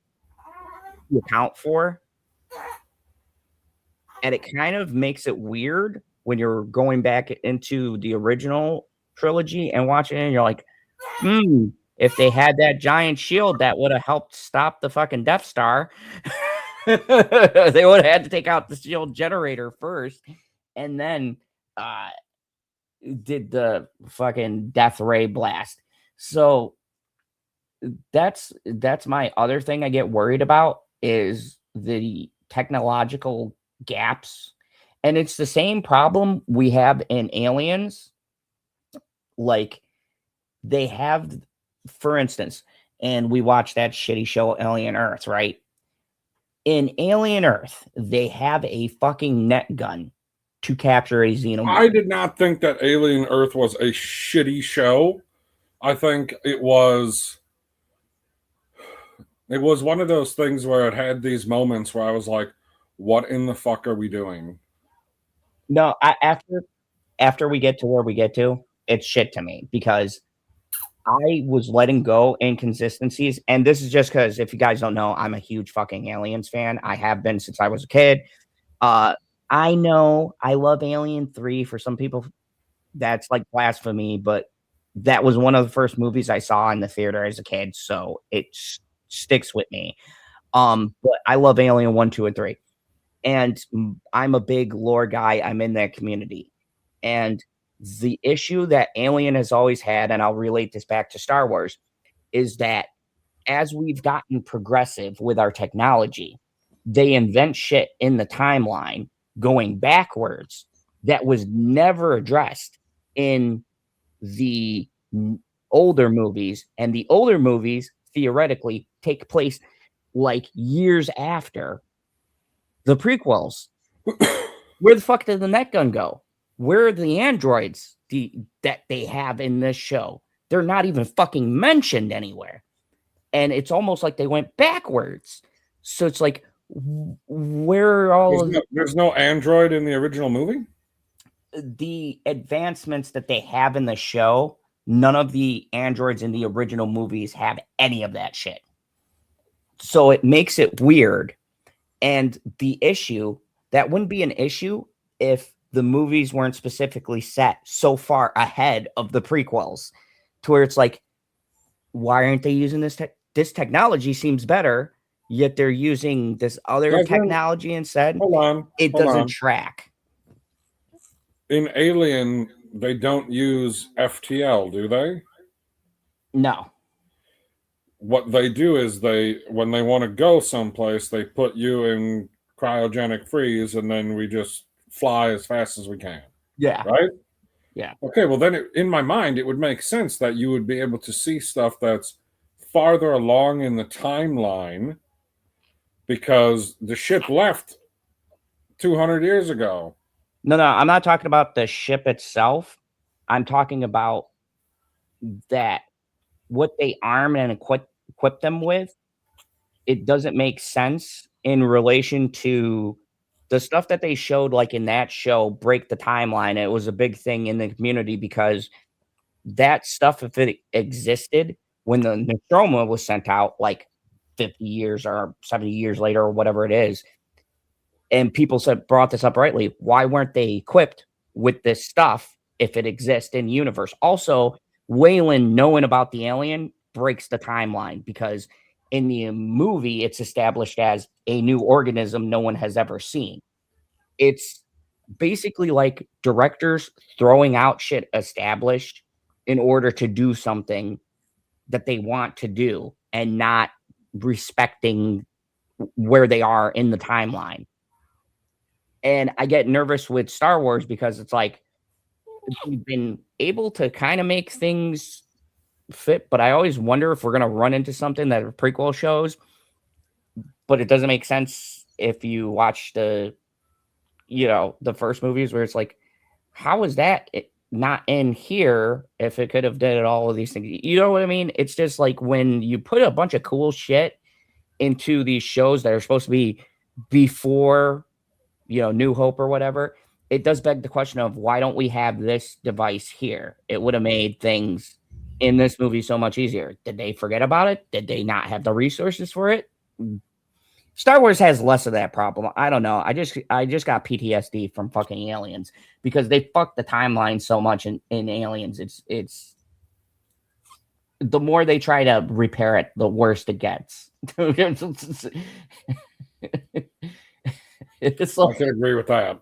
to account for. And it kind of makes it weird when you're going back into the original trilogy and watching it and you're like, if they had that giant shield, that would have helped stop the fucking Death Star. They would have had to take out the shield generator first and then did the fucking death ray blast. So that's my other thing I get worried about is the technological gaps. And it's the same problem we have in Aliens. Like, they have, for instance, and we watched that shitty show Alien Earth, right? In Alien Earth, they have a fucking net gun to capture a xenomorph. I did not think that Alien Earth was a shitty show. I think it was one of those things where it had these moments where I was like, what in the fuck are we doing? No, after we get to where we get to, it's shit to me because I was letting go inconsistencies. And this is just because, if you guys don't know, I'm a huge fucking Aliens fan. I have been since I was a kid. I know I love Alien 3. For some people, that's like blasphemy, but that was one of the first movies I saw in the theater as a kid, so it sticks with me. But I love Alien 1, 2, and 3. And I'm a big lore guy. I'm in that community. And the issue that Alien has always had, and I'll relate this back to Star Wars, is that as we've gotten progressive with our technology, they invent shit in the timeline going backwards that was never addressed in the older movies. And the older movies theoretically take place like years after the prequels. Where the fuck did the net gun go? Where are the androids that they have in this show? They're not even fucking mentioned anywhere. And it's almost like they went backwards. So it's like, where are all there's no android in the original movie? The advancements that they have in the show, none of the androids in the original movies have any of that shit. So it makes it weird. And the issue that wouldn't be an issue if the movies weren't specifically set so far ahead of the prequels to where it's like, why aren't they using this? This technology seems better, yet they're using this other technology instead. It doesn't track. In Alien, they don't use FTL, do they? No. What they do is when they want to go someplace, they put you in cryogenic freeze, and then we just fly as fast as we can. Yeah. Right? Yeah. Okay, well then in my mind, it would make sense that you would be able to see stuff that's farther along in the timeline because the ship left 200 years ago. No, I'm not talking about the ship itself. I'm talking about that what they arm and equip them with. It doesn't make sense in relation to the stuff that they showed, like in that show, Break the Timeline. It was a big thing in the community because that stuff, if it existed when the Nostromo was sent out, like 50 years or 70 years later or whatever it is, and people brought this up rightly, why weren't they equipped with this stuff if it exists in the universe? Also, Wayland knowing about the alien breaks the timeline because in the movie, it's established as a new organism no one has ever seen. It's basically like directors throwing out shit established in order to do something that they want to do and not respecting where they are in the timeline. And I get nervous with Star Wars because it's like we've been able to kind of make things fit, but I always wonder if we're going to run into something that a prequel shows, but it doesn't make sense if you watch the first movies where it's like, how is that not in here if it could have did all of these things? You know what I mean? It's just like when you put a bunch of cool shit into these shows that are supposed to be before, New Hope or whatever, it does beg the question of why don't we have this device here? It would have made things in this movie so much easier. Did they forget about it? Did they not have the resources for it? Star Wars has less of that problem. I don't know. I just got PTSD from fucking Aliens because they fucked the timeline so much in Aliens. It's the more they try to repair it, the worse it gets. It's like, I can agree with that.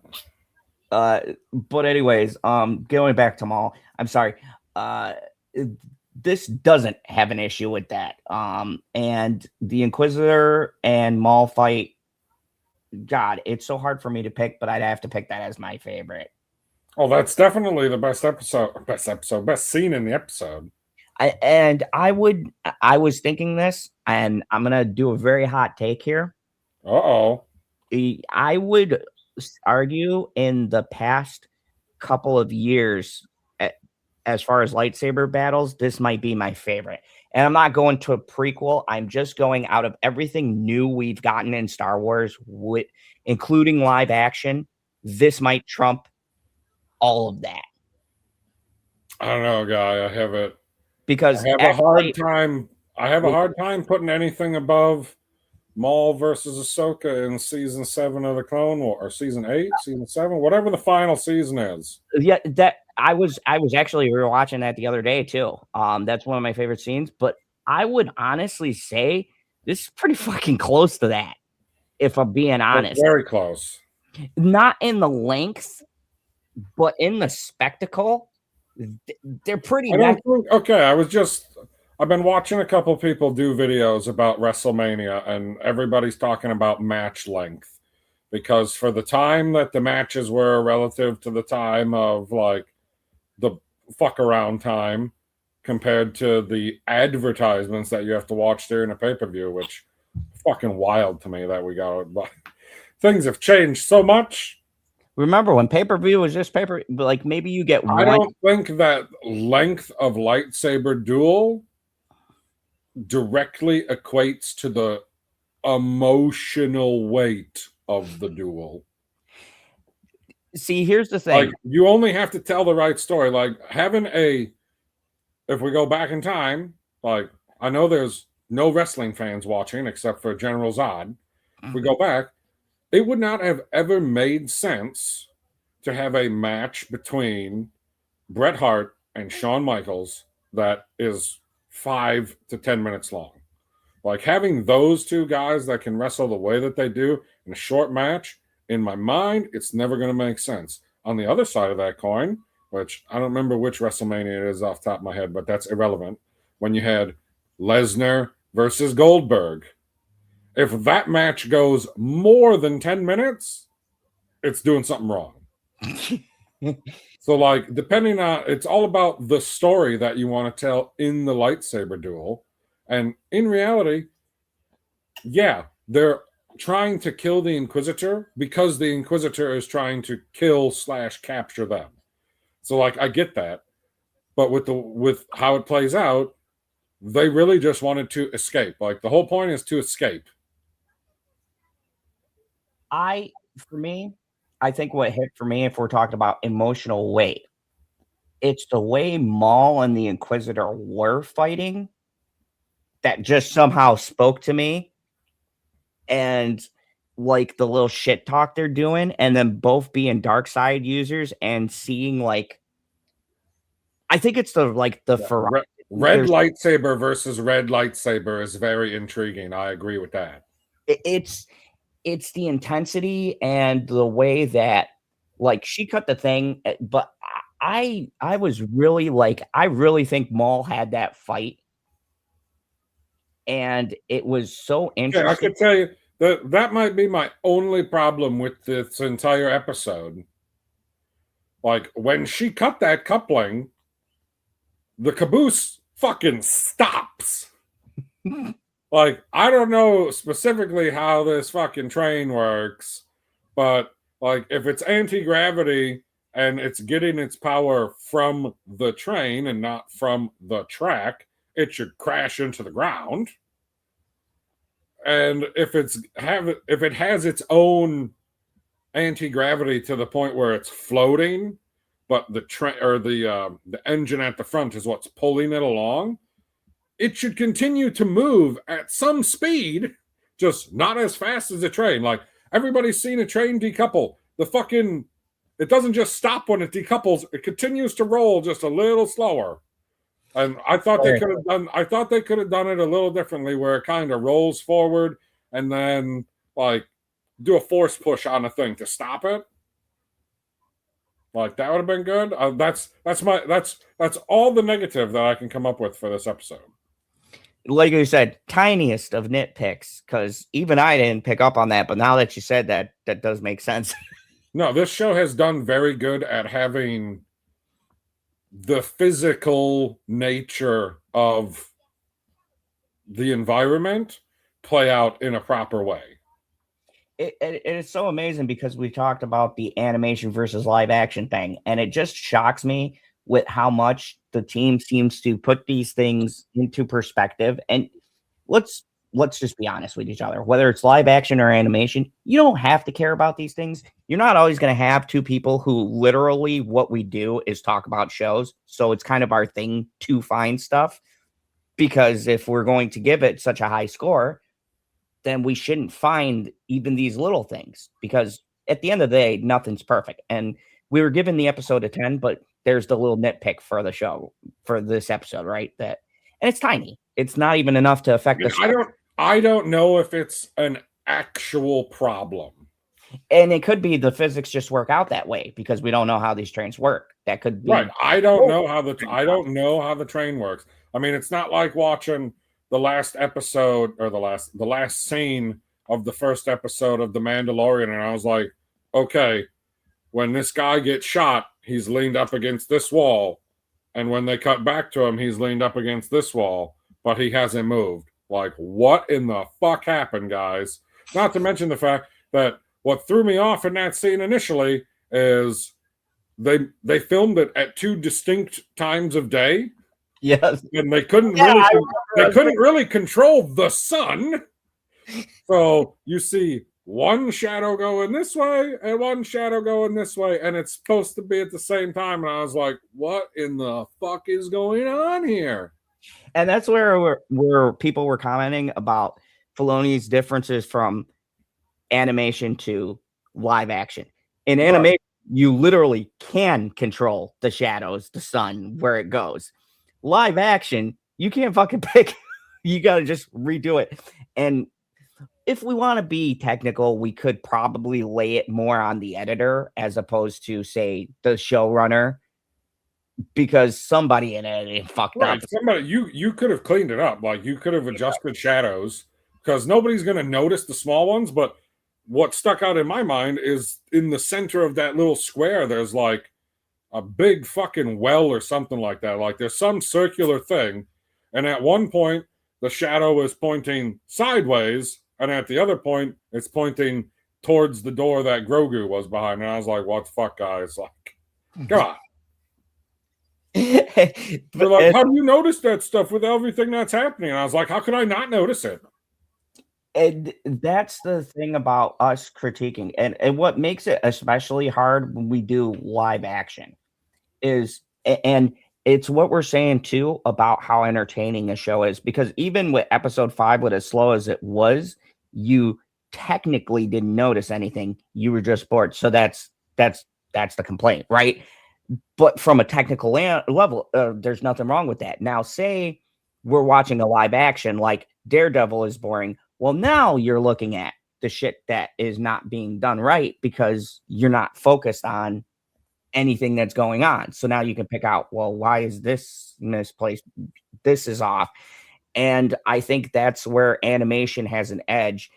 But anyways, going back to Maul, I'm sorry. This doesn't have an issue with that. And the Inquisitor and Maul fight, God, it's so hard for me to pick, but I'd have to pick that as my favorite. Oh, that's definitely the best scene in the episode. I was thinking this, and I'm gonna do a very hot take here. Uh-oh. I would argue in the past couple of years, as far as lightsaber battles, this might be my favorite. And I'm not going to a prequel. I'm just going out of everything new we've gotten in Star Wars, including live action. This might trump all of that. I don't know, Guy. I have a hard time putting anything above Maul versus Ahsoka in season 7 of the Clone Wars, or season 8, season 7, whatever the final season is. Yeah, that I was actually rewatching that the other day too. That's one of my favorite scenes, but I would honestly say this is pretty fucking close to that, if I'm being honest. Very close. Not in the length, but in the spectacle, they're pretty. I've been watching a couple people do videos about WrestleMania, and everybody's talking about match length because for the time that the matches were relative to the time of like the fuck around time compared to the advertisements that you have to watch during a pay-per-view, which fucking wild to me that we got. But things have changed so much. Remember when pay-per-view was just pay-per, like maybe you get one. I don't think that length of lightsaber duel directly equates to the emotional weight of the duel. See, here's the thing. Like, you only have to tell the right story. Like, if we go back in time, like, I know there's no wrestling fans watching except for General Zod. If we go back, it would not have ever made sense to have a match between Bret Hart and Shawn Michaels that is 5 to 10 minutes long. Like having those two guys that can wrestle the way that they do in a short match, in my mind, it's never going to make sense. On the other side of that coin, which I don't remember which WrestleMania it is off the top of my head, but that's irrelevant. When you had Lesnar versus Goldberg, if that match goes more than 10 minutes, it's doing something wrong. So, like, depending on, it's all about the story that you want to tell in the lightsaber duel. And in reality, yeah, they're trying to kill the Inquisitor because the Inquisitor is trying to kill/capture them. So, like, I get that. But with how it plays out, they really just wanted to escape. Like, the whole point is to escape. For me, I think what hit for me, if we're talking about emotional weight, it's the way Maul and the Inquisitor were fighting that just somehow spoke to me. And like the little shit talk they're doing, and then both being dark side users and seeing like, I think it's the red lightsaber versus red lightsaber is very intriguing. I agree with that. It's the intensity and the way that like she cut the thing, but I was really like, I really think Maul had that fight, and it was so interesting. Yeah, I could tell you that might be my only problem with this entire episode. Like when she cut that coupling, the caboose fucking stops. Like, I don't know specifically how this fucking train works, but like if it's anti-gravity and it's getting its power from the train and not from the track, it should crash into the ground. And if it has its own anti-gravity to the point where it's floating, but the train or the engine at the front is what's pulling it along, it should continue to move at some speed, just not as fast as a train. Like, everybody's seen a train decouple. It doesn't just stop when it decouples. It continues to roll just a little slower. And I thought they could have done it a little differently, where it kind of rolls forward and then like do a force push on a thing to stop it. Like, that would have been good. That's all the negative that I can come up with for this episode. Like you said, tiniest of nitpicks, because even I didn't pick up on that, but now that you said that, that does make sense. No, this show has done very good at having the physical nature of the environment play out in a proper way. It is so amazing because we talked about the animation versus live action thing, and it just shocks me with how much the team seems to put these things into perspective. And let's just be honest with each other, whether it's live action or animation, you don't have to care about these things. You're not always going to have two people who literally what we do is talk about shows. So it's kind of our thing to find stuff, because if we're going to give it such a high score, then we shouldn't find even these little things, because at the end of the day, nothing's perfect. And we were given the episode a 10, but there's the little nitpick for the show for this episode, right? And it's tiny. It's not even enough to affect the. I don't know if it's an actual problem. And it could be the physics just work out that way because we don't know how these trains work. That could be right. I don't know how the train works. I mean, it's not like watching the last episode or the last scene of the first episode of The Mandalorian, and I was like, okay, when this guy gets shot, he's leaned up against this wall, and when they cut back to him, he's leaned up against this wall, but he hasn't moved. Like, what in the fuck happened, guys? Not to mention the fact that what threw me off in that scene initially is they filmed it at two distinct times of day. Yes. And they couldn't really control the sun. So you see one shadow going this way and one shadow going this way, and it's supposed to be at the same time. And I was like, what in the fuck is going on here? And that's where people were commenting about Filoni's differences from animation to live action. In animation, you literally can control the shadows, the sun, where it goes. Live action, you can't fucking pick. You got to just redo it. And if we want to be technical, we could probably lay it more on the editor as opposed to, say, the showrunner, because somebody in editing fucked up. Somebody, you could have cleaned it up. Like, you could have adjusted shadows, because nobody's going to notice the small ones. But what stuck out in my mind is in the center of that little square, there's like a big fucking well or something like that. Like, there's some circular thing. And at one point, the shadow is pointing sideways. And at the other point, it's pointing towards the door that Grogu was behind. And I was like, what the fuck, guys? Like, God. They're like, how do you notice that stuff with everything that's happening? And I was like, how could I not notice it? And that's the thing about us critiquing. And what makes it especially hard when we do live action is, and it's what we're saying too about how entertaining a show is, because even with episode 5, with as slow as it was, you technically didn't notice anything. You were just bored. So that's the complaint, right? But from a technical level, there's nothing wrong with that. Now, say we're watching a live action, like Daredevil is boring. Well, now you're looking at the shit that is not being done right because you're not focused on anything that's going on. So now you can pick out, well, why is this misplaced? This is off. And I think that's where animation has an edge,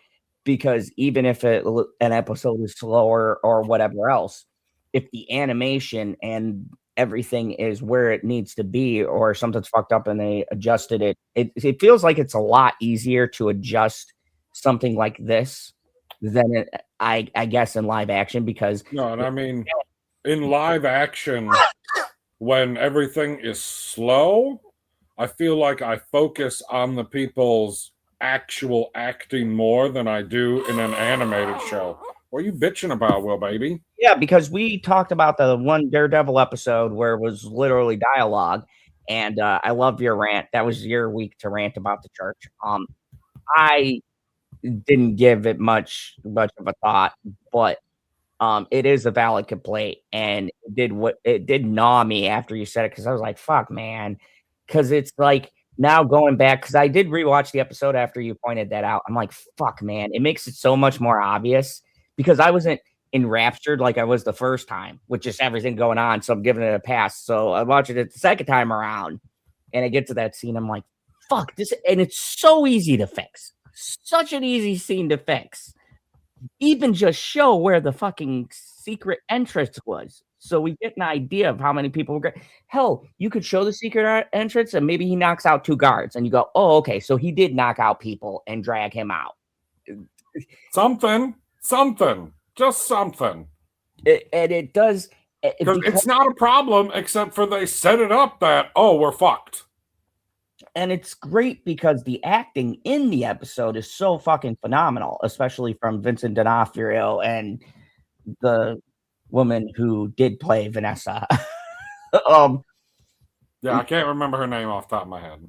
because even if an episode is slower or whatever else, if the animation and everything is where it needs to be, or something's fucked up and they adjusted it, it feels like it's a lot easier to adjust something like this than I guess in live action, because no, and I mean, in live action, when everything is slow, I feel like I focus on the people's actual acting more than I do in an animated show. What are you bitching about, Will Baby? Yeah, because we talked about the one Daredevil episode where it was literally dialogue, and I love your rant. That was your week to rant about the church. I didn't give it much of a thought, but it is a valid complaint, and it did gnaw me after you said it, because I was like, fuck, man, because it's like, now going back, because I did rewatch the episode after you pointed that out. I'm like, fuck, man, it makes it so much more obvious, because I wasn't enraptured like I was the first time with just everything going on, so I'm giving it a pass. So I watched it the second time around, and I get to that scene, I'm like, fuck this, and it's so easy to fix. Such an easy scene to fix. Even just show where the fucking secret entrance was, so we get an idea of how many people were. Hell, you could show the secret entrance and maybe he knocks out 2 guards, and you go, oh, okay, so he did knock out people and drag him out. Something, just something. And it does. Because it's not a problem, except for they set it up that, oh, we're fucked. And it's great because the acting in the episode is so fucking phenomenal, especially from Vincent D'Onofrio and the woman who did play Vanessa. Yeah, I can't remember her name off the top of my head.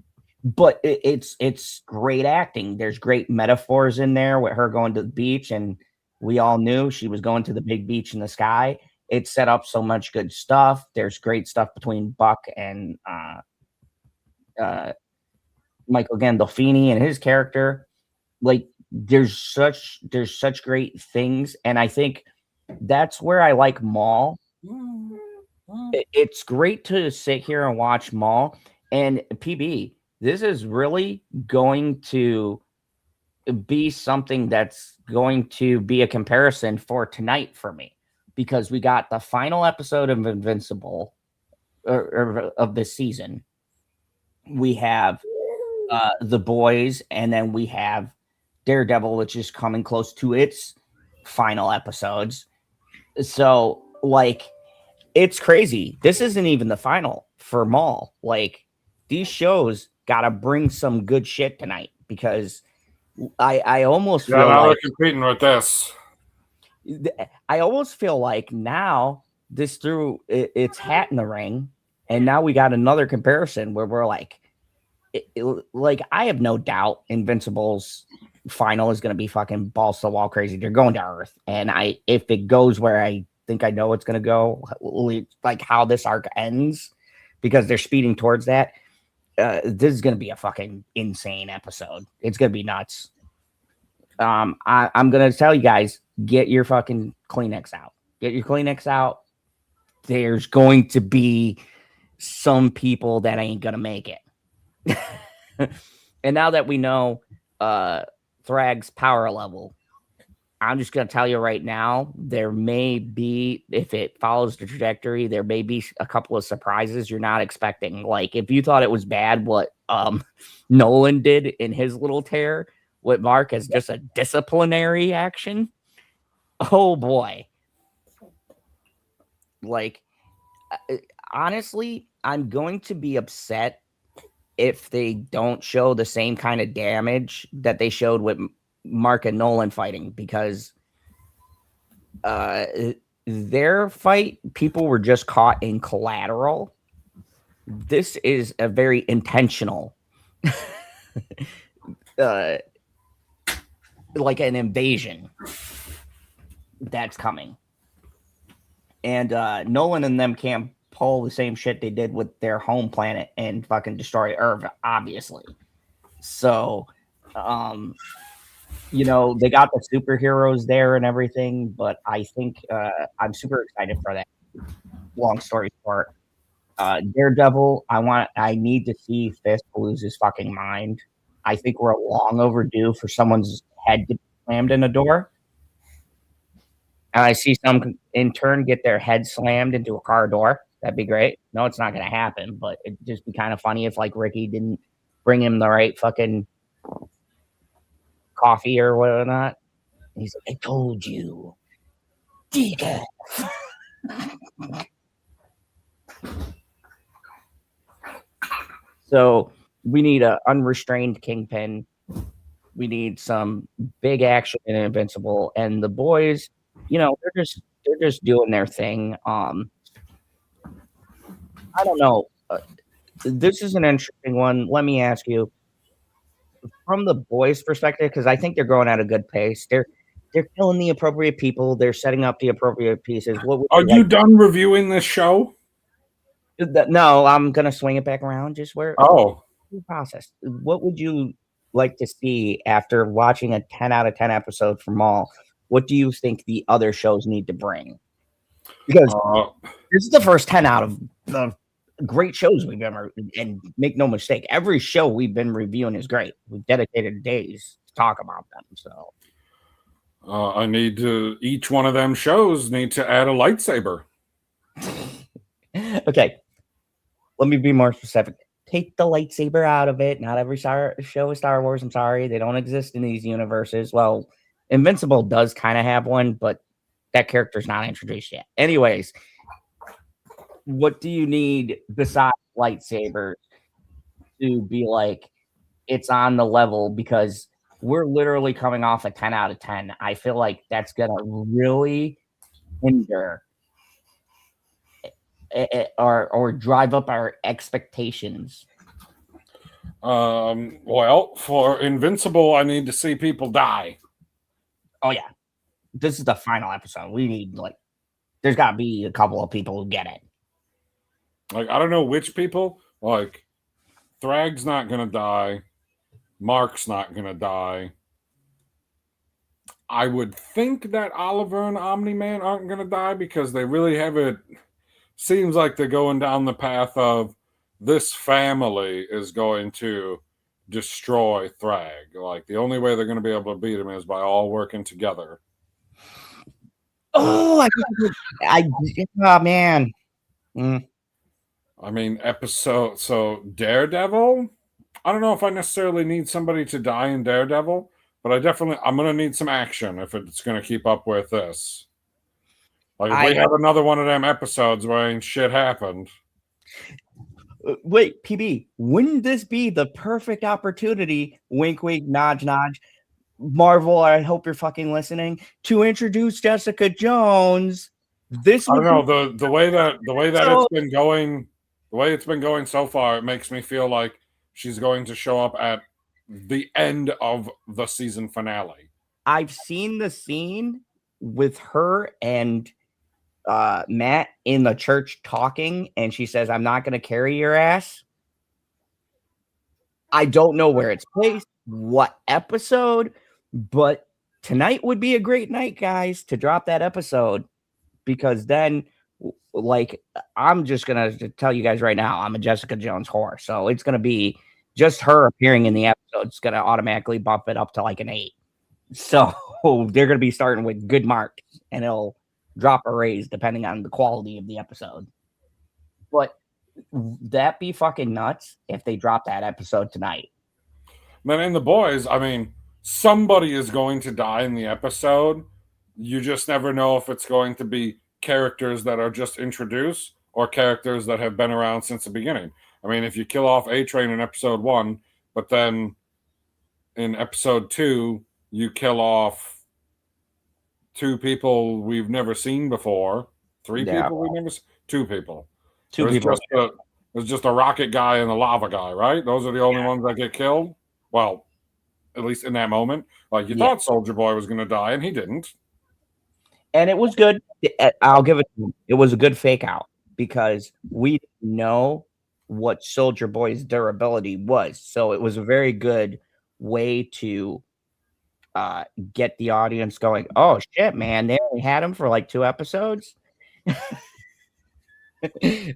But it's great acting. There's great metaphors in there with her going to the beach, and we all knew she was going to the big beach in the sky. It set up so much good stuff. There's great stuff between Buck and Michael Gandolfini and his character. Like, there's such great things, and I think that's where I like Maul. It's great to sit here and watch Maul. And PB, this is really going to be something that's going to be a comparison for tonight for me, because we got the final episode of Invincible or of this season. We have The Boys, and then we have Daredevil, which is coming close to its final episodes. So, like, it's crazy. This isn't even the final for Maul. Like, these shows gotta bring some good shit tonight, because I almost feel now like we're competing with this. I almost feel like now this threw its hat in the ring, and now we got another comparison where we're like, like, I have no doubt Invincible's final is going to be fucking balls to the wall crazy. They're going to Earth, and if it goes where I think I know it's going to go, like how this arc ends, because they're speeding towards that. This is going to be a fucking insane episode. It's going to be nuts. I'm going to tell you guys, get your fucking Kleenex out. Get your Kleenex out. There's going to be some people that ain't going to make it. And now that we know Thrag's power level, I'm just going to tell you right now, there may be, if it follows the trajectory, there may be a couple of surprises you're not expecting. Like, if you thought it was bad what Nolan did in his little tear with Mark as just a disciplinary action, oh boy. Like, honestly, I'm going to be upset if they don't show the same kind of damage that they showed with Mark and Nolan fighting, because their fight, people were just caught in collateral. This is a very intentional, like an invasion that's coming. And Nolan and them can't pull the same shit they did with their home planet and fucking destroy Earth, obviously. So, you know, they got the superheroes there and everything, but I think I'm super excited for that. Long story short, Daredevil, I need to see Fisk lose his fucking mind. I think we're long overdue for someone's head to be slammed in a door. And I see some in turn get their head slammed into a car door. That'd be great. No, it's not going to happen, but it'd just be kind of funny if, like, Ricky didn't bring him the right fucking coffee or whatnot. He's like, I told you. Decaf. So we need an unrestrained Kingpin. We need some big action in Invincible, and the boys, you know, they're just doing their thing. I don't know. This is an interesting one. Let me ask you, from the boys' perspective, because I think they're going at a good pace. They're killing the appropriate people. They're setting up the appropriate pieces. Are you done reviewing this show? No, I'm gonna swing it back around. Just where the process. What would you like to see after watching a 10 out of 10 episode from Maul? What do you think the other shows need to bring? Because this is the first 10 out of the great shows we've ever, and make no mistake, every show we've been reviewing is great. We've dedicated days to talk about them. So each one of them shows need to add a lightsaber. Okay. Let me be more specific. Take the lightsaber out of it. Not every show is Star Wars. I'm sorry. They don't exist in these universes. Well, Invincible does kind of have one, but that character's not introduced yet. Anyways, what do you need besides lightsabers to be like, it's on the level? Because we're literally coming off a 10 out of 10. I feel like that's going to really hinder or drive up our expectations. Well, for Invincible, I need to see people die. Oh yeah, this is the final episode. We need, like, there's got to be a couple of people who get it. Like, I don't know which people. Like, Thrag's not gonna die. Mark's not gonna die. I would think that Oliver and Omni-Man aren't gonna die because they really have it. Seems like they're going down the path of this family is going to destroy Thrag. Like, the only way they're going to be able to beat him is by all working together. Oh, oh man. I mean, so Daredevil, I don't know if I necessarily need somebody to die in Daredevil, but I'm going to need some action if it's going to keep up with this. Like, if we have another one of them episodes where ain't shit happened. Wait, PB, wouldn't this be the perfect opportunity, wink, wink, nudge, nudge, Marvel, I hope you're fucking listening, to introduce Jessica Jones? This I don't know, the way that it's been going, the way it's been going so far, it makes me feel like she's going to show up at the end of the season finale. I've seen the scene with her and Matt in the church talking, and she says, "I'm not going to carry your ass." I don't know where it's placed, what episode, but tonight would be a great night, guys, to drop that episode, because then, like, I'm just going to tell you guys right now, I'm a Jessica Jones whore. So it's going to be just her appearing in the episode. It's going to automatically bump it up to like an 8. So they're going to be starting with good marks, and it'll drop a raise depending on the quality of the episode. But that be fucking nuts if they drop that episode tonight. Then in the boys, I mean, somebody is going to die in the episode. You just never know if it's going to be characters that are just introduced or characters that have been around since the beginning. I mean, if you kill off A-Train in episode 1, but then in episode 2, you kill off 2 people we've never seen before, 3 people we've never seen, 2 people. 2 people. There's just a rocket guy and a lava guy, right? Those are the only ones that get killed. Well, at least in that moment. Like, you thought Soldier Boy was going to die, and he didn't. And it was good. I'll give it to him. It was a good fake out, because we didn't know what Soldier Boy's durability was. So it was a very good way to get the audience going, oh, shit, man. They only had him for like 2 episodes.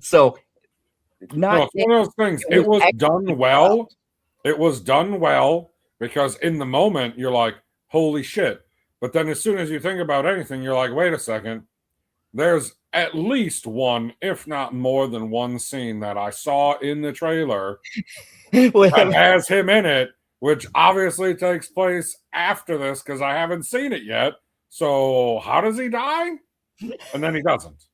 So, it's one of those things. It was done well. It was done well, because in the moment, you're like, holy shit. But then as soon as you think about anything, you're like, wait a second. There's at least one, if not more than one scene that I saw in the trailer that has him in it, which obviously takes place after this, because I haven't seen it yet. So how does he die? And then he doesn't.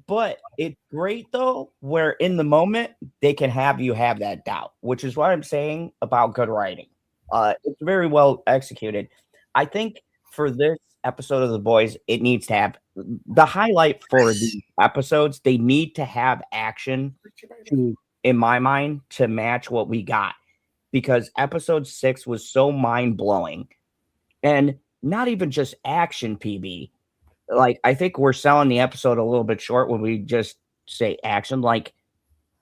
But it's great, though, where in the moment they can have you have that doubt, which is what I'm saying about good writing. It's very well executed. I think for this episode of The Boys, it needs to have the highlight for the episodes. They need to have action to, in my mind, to match what we got, because episode 6 was so mind blowing, and not even just action, PB. Like, I think we're selling the episode a little bit short when we just say action. Like,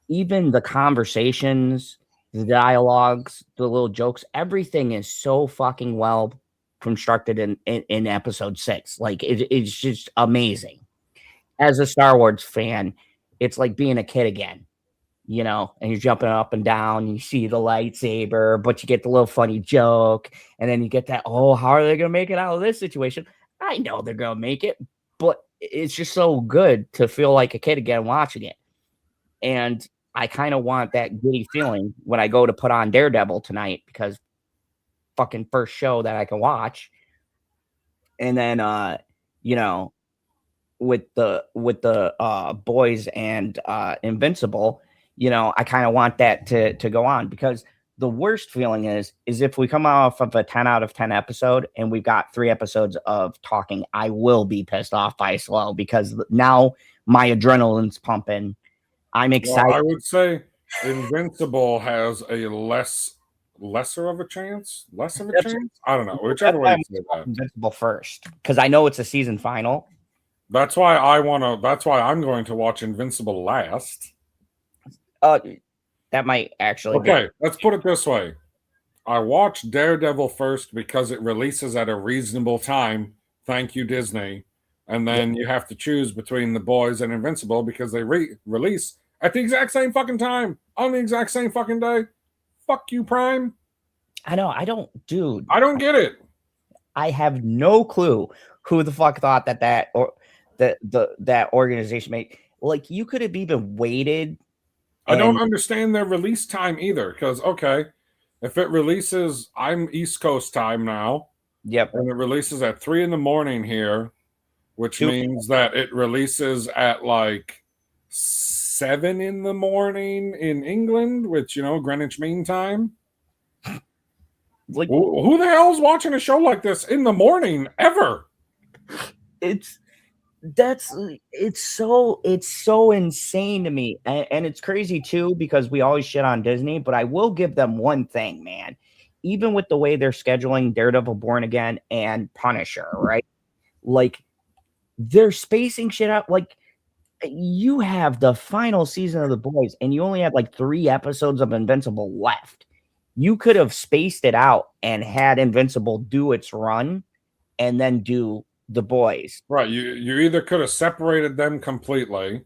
even the conversations, the dialogues, the little jokes, everything is so fucking well constructed in episode 6. Like, it's just amazing. As a Star Wars fan, it's like being a kid again, you know, and you're jumping up and down, you see the lightsaber, but you get the little funny joke, and then you get that, oh, how are they going to make it out of this situation? I know they're going to make it, but it's just so good to feel like a kid again watching it. And I kind of want that giddy feeling when I go to put on Daredevil tonight, because fucking first show that I can watch. And then, you know, with the Boys and Invincible, you know, I kind of want that to go on, because the worst feeling is if we come off of a 10 out of 10 episode and we've got 3 episodes of talking, I will be pissed off by Slow, because now my adrenaline's pumping. I'm excited. Well, I would say Invincible has a lesser of a chance. I don't know. Whichever way you say that. Invincible first, because I know it's a season final. That's why I'm going to watch Invincible last. That might actually be. Let's put it this way. I watched Daredevil first because it releases at a reasonable time. Thank you, Disney. And then you have to choose between The Boys and Invincible, because they release at the exact same fucking time on the exact same fucking day. Fuck you, Prime. I know. I don't get it. I have no clue who the fuck thought that organization made. Like, you could have even waited. I don't understand their release time either, because, okay, if it releases, I'm East Coast time now. Yep. And it releases at 3 a.m. here, which means that it releases at like 7 a.m. in England, which, you know, Greenwich Mean Time. Like, who the hell's watching a show like this in the morning ever? It's it's so insane to me, and it's crazy too because we always shit on Disney, but I will give them one thing, man. Even with the way they're scheduling Daredevil, Born Again, and Punisher, right? Like they're spacing shit out. Like you have the final season of The Boys, and you only had like 3 episodes of Invincible left. You could have spaced it out and had Invincible do its run, and then do The Boys. Right. You either could have separated them completely.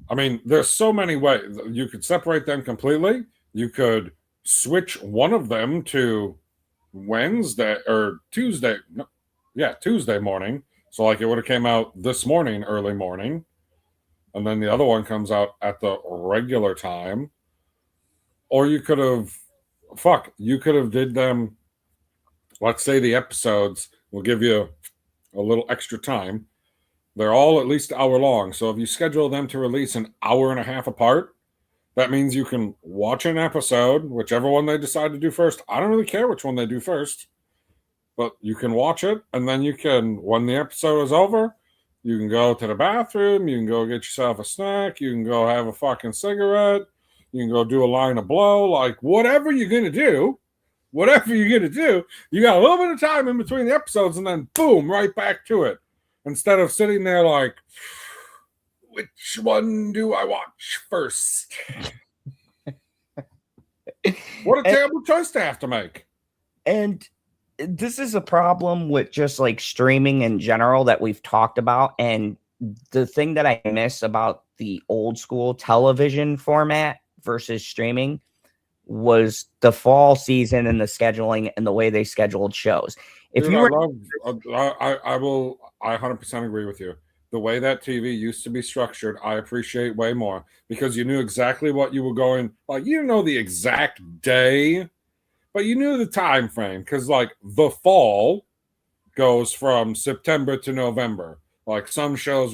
I mean, there's so many ways. You could separate them completely. You could switch one of them to Wednesday or Tuesday. Yeah, Tuesday morning. So like it would have came out this morning, early morning. And then the other one comes out at the regular time. Or you could have you could have did them, let's say the episodes will give you a little extra time. They're all at least an hour long. So if you schedule them to release an hour and a half apart, that means you can watch an episode, whichever one they decide to do first. I don't really care which one they do first, but you can watch it. And then you can, when the episode is over, you can go to the bathroom. You can go get yourself a snack. You can go have a fucking cigarette. You can go do a line of blow. Like whatever you're going to do, you got a little bit of time in between the episodes and then boom, right back to it. Instead of sitting there like, which one do I watch first? What a terrible choice to have to make. And this is a problem with just like streaming in general that we've talked about. And the thing that I miss about the old school television format versus streaming was the fall season and the scheduling and the way they scheduled shows. If Dude, you were, I 100% agree with you. The way that TV used to be structured, I appreciate way more because you knew exactly what you were going. Like you know the exact day, but you knew the time frame because like the fall goes from September to November. Like some shows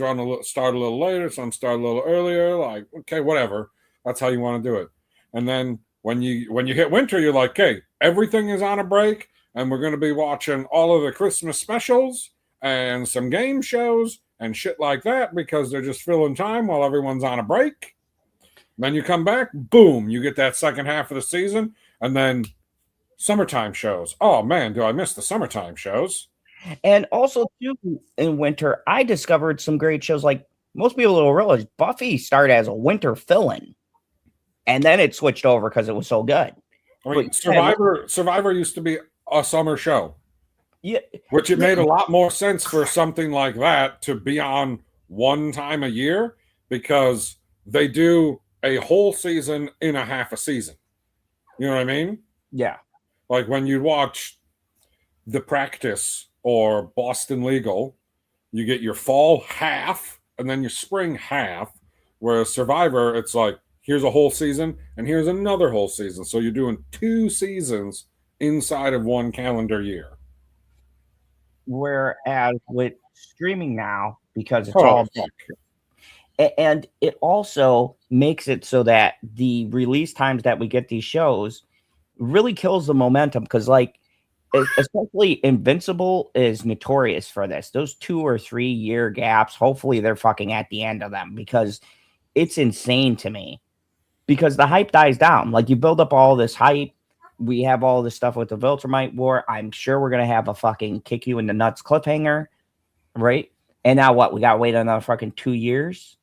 start a little later, some start a little earlier. Like okay, whatever. That's how you want to do it. And then when you hit winter, you're like, okay, everything is on a break, and we're going to be watching all of the Christmas specials and some game shows and shit like that because they're just filling time while everyone's on a break. Then you come back, boom, you get that second half of the season, and then summertime shows. Oh man, do I miss the summertime shows? and also too in winter, I discovered some great shows. Like most people don't realize, Buffy started as a winter fill-in, and then it switched over because it was so good. I mean, Survivor used to be a summer show. Yeah, which it made a lot more sense for something like that to be on one time a year because they do a whole season in a half a season. You know what I mean? Yeah. Like when you watch The Practice or Boston Legal, you get your fall half and then your spring half. Whereas Survivor, it's like, here's a whole season and here's another whole season. So you're doing 2 seasons inside of one calendar year. Whereas with streaming now, because it's all and it also makes it so that the release times that we get these shows really kills the momentum because like especially Invincible is notorious for this. Those 2 or 3 year gaps, hopefully they're fucking at the end of them because it's insane to me because the hype dies down. Like you build up all this hype. We have all this stuff with the Viltrumite War. I'm sure we're going to have a fucking kick you in the nuts cliffhanger, right? And now what? We got to wait another fucking 2 years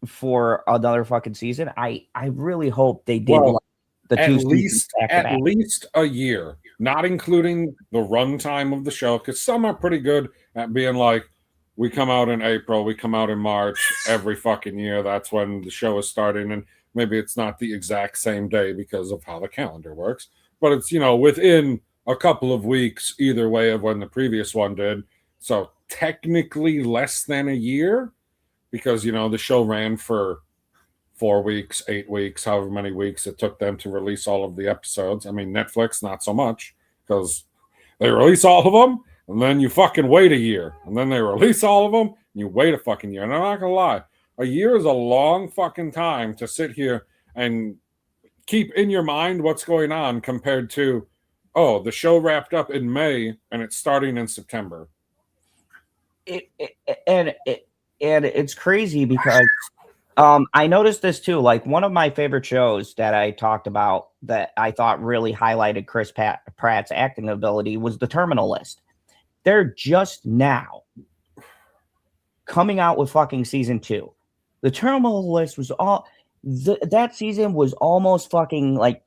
for another fucking season. I really hope they did the at least a year, not including the runtime of the show, because some are pretty good at being like, we come out in April, we come out in March every fucking year. That's when the show is starting. And maybe it's not the exact same day because of how the calendar works, but it's, within a couple of weeks either way of when the previous one did. So technically less than a year because, the show ran for 4 weeks, 8 weeks, however many weeks it took them to release all of the episodes. I mean, Netflix, not so much because they release all of them and then you fucking wait a year and then they release all of them and you wait a fucking year. And I'm not going to lie. A year is a long fucking time to sit here and keep in your mind what's going on compared to, oh, the show wrapped up in May and it's starting in September. And it's crazy because I noticed this too. Like one of my favorite shows that I talked about that I thought really highlighted Chris Pratt's acting ability was The Terminal List. They're just now coming out with fucking season 2. The Terminal List was that season was almost fucking like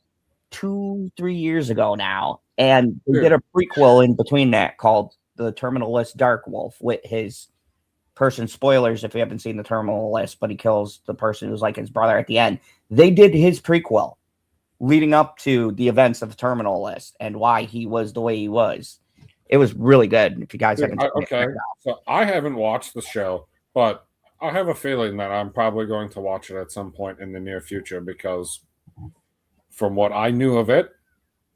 2-3 years ago now, and they did a prequel in between that called The Terminal List Dark Wolf with his person. Spoilers if you haven't seen The Terminal List, but he kills the person who's like his brother at the end. They did his prequel leading up to the events of The Terminal List and why he was the way he was. It was really good. If you guys haven't seen okay, so I haven't watched the show, but I have a feeling that I'm probably going to watch it at some point in the near future because from what I knew of it,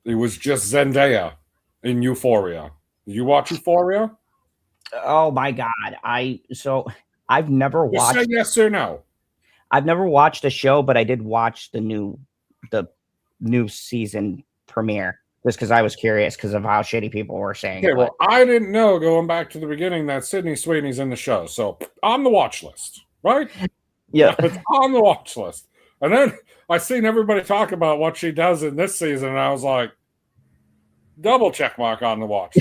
it was just Zendaya in Euphoria. Did you watch Euphoria? Oh my god! I've never watched. Say yes or no. I've never watched the show, but I did watch the new season premiere just because I was curious because of how shitty people were saying. Okay, well, I didn't know going back to the beginning that Sydney Sweeney's in the show, so on the watch list, right? Yeah, it's on the watch list. And then I seen everybody talk about what she does in this season, and I was like, double check mark on the watch.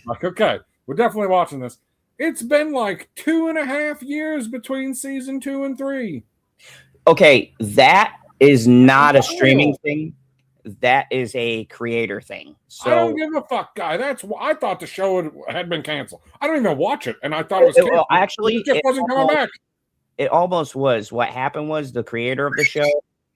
Like, okay, we're definitely watching this. It's been like 2.5 years between season 2 and 3. Okay, that is not a streaming thing. That is a creator thing. So I don't give a fuck, guy. That's why I thought the show had been canceled. I don't even watch it, and I thought it was canceled. Actually, it just wasn't coming back. It almost was. What happened was the creator of the show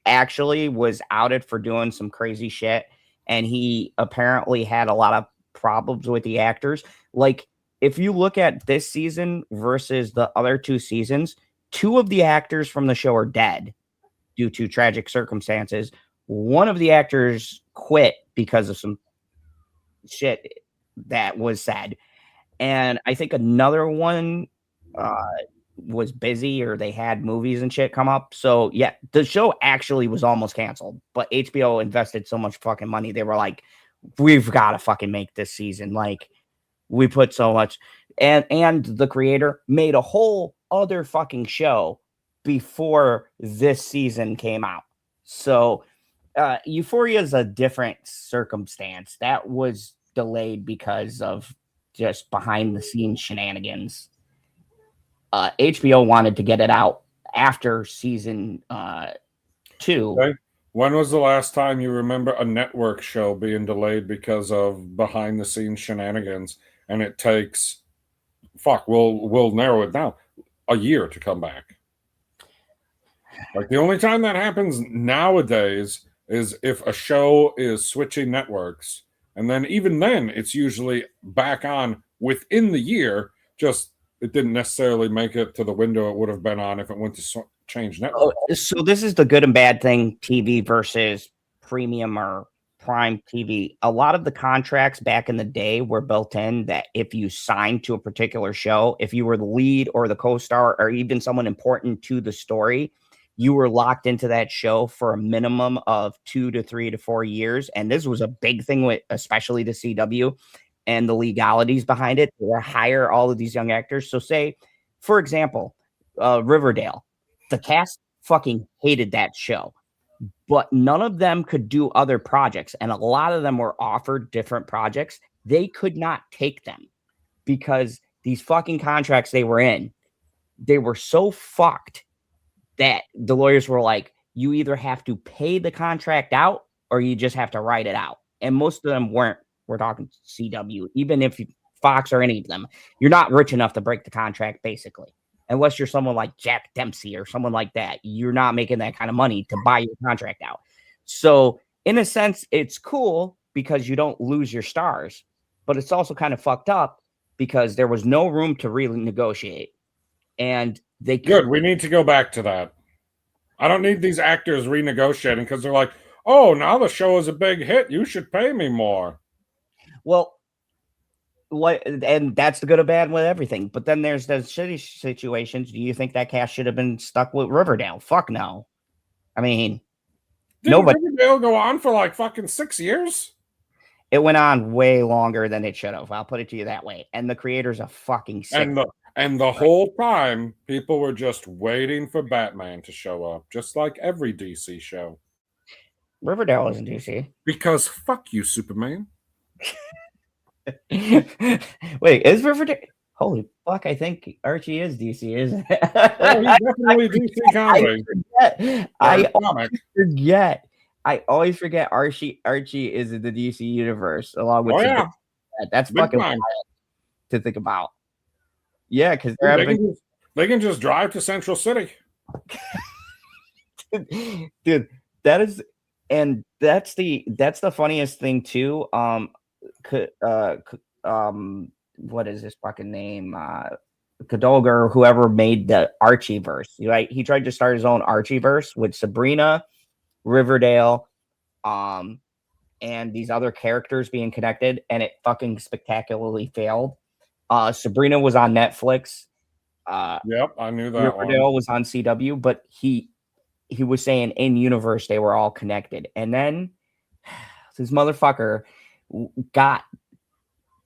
actually was outed for doing some crazy shit, and he apparently had a lot of problems with the actors. Like, if you look at this season versus the other 2 seasons, 2 of the actors from the show are dead due to tragic circumstances. One of the actors quit because of some shit that was said. And I think another one was busy or they had movies and shit come up. So yeah, the show actually was almost canceled, but HBO invested so much fucking money. They were like, we've got to fucking make this season. Like, we put so much, and the creator made a whole other fucking show before this season came out. So Euphoria is a different circumstance. That was delayed because of just behind the scenes shenanigans. HBO wanted to get it out after season 2. Okay. When was the last time you remember a network show being delayed because of behind the scenes shenanigans? And it takes, we'll narrow it down, a year to come back. Like, the only time that happens nowadays is if a show is switching networks, and then even then it's usually back on within the year. Just it didn't necessarily make it to the window it would have been on if it went to change network. So this is the good and bad thing: TV versus premium or prime TV. A lot of the contracts back in the day were built in that if you signed to a particular show, if you were the lead or the co-star or even someone important to the story, you were locked into that show for a minimum of 2 to 3 to 4 years. And this was a big thing with especially the CW and the legalities behind it. They hire all of these young actors. So say, for example, Riverdale, the cast fucking hated that show, but none of them could do other projects. And a lot of them were offered different projects. They could not take them because these fucking contracts they were in, they were so fucked that the lawyers were like, you either have to pay the contract out or you just have to write it out. And most of them weren't. We're talking CW. Even if Fox or any of them, you're not rich enough to break the contract, basically. Unless you're someone like Jack Dempsey or someone like that. You're not making that kind of money to buy your contract out. So in a sense, it's cool because you don't lose your stars. But it's also kind of fucked up because there was no room to really negotiate. And they Good. We need to go back to that. I don't need these actors renegotiating because they're like, oh, now the show is a big hit. You should pay me more. Well, and that's the good or bad with everything. But then there's those shitty situations. Do you think that cast should have been stuck with Riverdale? Fuck no. I mean, Didn't Riverdale go on for like fucking 6 years? It went on way longer than it should have. I'll put it to you that way. And the creators are fucking sick. And the whole time, people were just waiting for Batman to show up, just like every DC show. Riverdale isn't DC. Because fuck you, Superman. Wait, is Riverdale? Holy fuck! I think Archie is DC, isn't it? Oh, he's definitely DC comedy. I always forget Archie is in the DC universe along with. That's Big fucking time. wild to think about. Yeah, because they can just drive to Central City. Dude, that's the funniest thing too. What is his fucking name? Kadolgar, whoever made the Archieverse. Right? He tried to start his own Archieverse with Sabrina, Riverdale, and these other characters being connected, and it fucking spectacularly failed. Sabrina was on Netflix. Yep, I knew that. Riverdale was on CW, but he was saying in universe they were all connected, and then this motherfucker got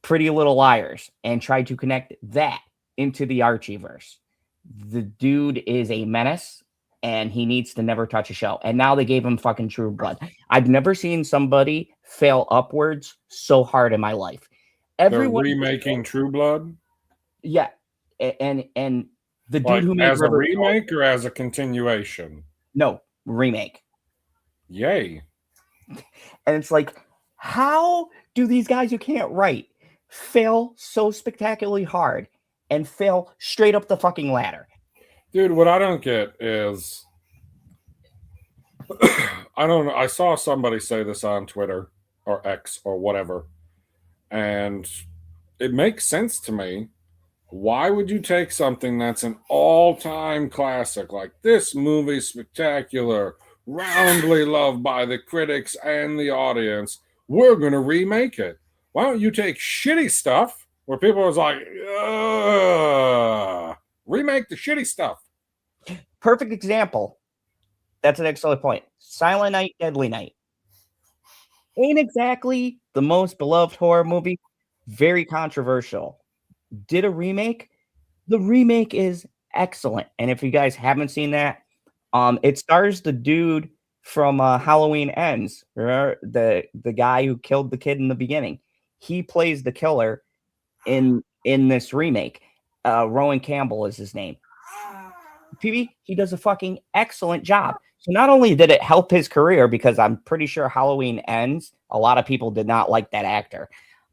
Pretty Little Liars and tried to connect that into the Archieverse. The dude is a menace, and he needs to never touch a show. And now they gave him fucking True Blood. I've never seen somebody fail upwards so hard in my life. Everyone remaking True Blood. Yeah, and the dude who made as a remake or as a continuation. No, remake. Yay! And it's like, how do these guys who can't write fail so spectacularly hard and fail straight up the fucking ladder? Dude, what I don't get is I don't know. I saw somebody say this on Twitter or X or whatever, and it makes sense to me. Why would you take something that's an all-time classic, like this movie's spectacular, roundly loved by the critics and the audience? We're going to remake it. Why don't you take shitty stuff where people was like, remake the shitty stuff? Perfect example. That's an excellent point. Silent Night, Deadly Night. Ain't exactly the most beloved horror movie. Very controversial. Did a remake. The remake is excellent. And if you guys haven't seen that, it stars the dude from Halloween Ends. Remember the guy who killed the kid in the beginning. He plays the killer in this remake. Rowan Campbell is his name. PB, he does a fucking excellent job. So not only did it help his career, because I'm pretty sure Halloween Ends, a lot of people did not like that actor.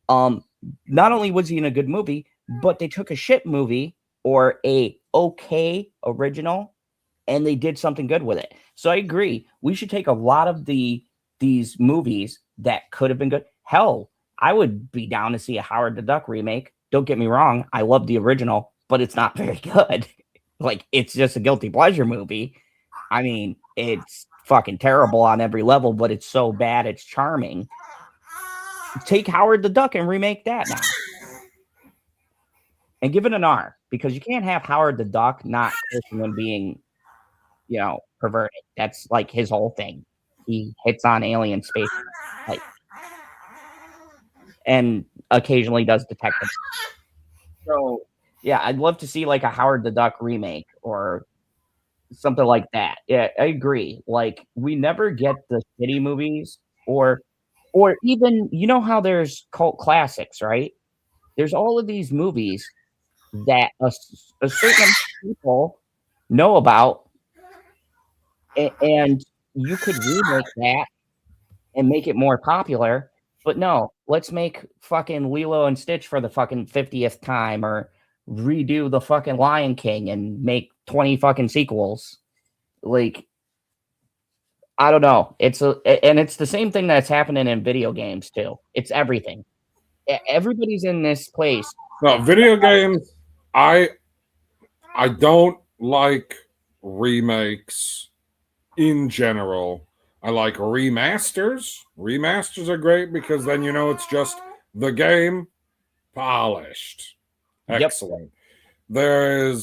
Not only was he in a good movie, but they took a shit movie or a okay original and they did something good with it. So I agree. We should take a lot of these movies that could have been good. Hell, I would be down to see a Howard the Duck remake. Don't get me wrong. I love the original, but it's not very good. Like, it's just a guilty pleasure movie. I mean, it's fucking terrible on every level, but it's so bad it's charming. Take Howard the Duck and remake that now. And give it an R, because you can't have Howard the Duck not cursing and being, perverted. That's like his whole thing. He hits on alien space, and occasionally does detective. So yeah, I'd love to see like a Howard the Duck remake or something like that. Yeah, I agree. Like, we never get the shitty movies or even, how there's cult classics, right? There's all of these movies that a certain amount of people know about, and you could remake that and make it more popular. But no, let's make fucking Lilo and Stitch for the fucking 50th time, or redo the fucking Lion King and make 20 fucking sequels. Like, I don't know. It's the same thing that's happening in video games too. It's everything. Everybody's in this place. No, video games. I don't like remakes in general. I like remasters. Remasters are great because then it's just the game polished. Excellent. Yep.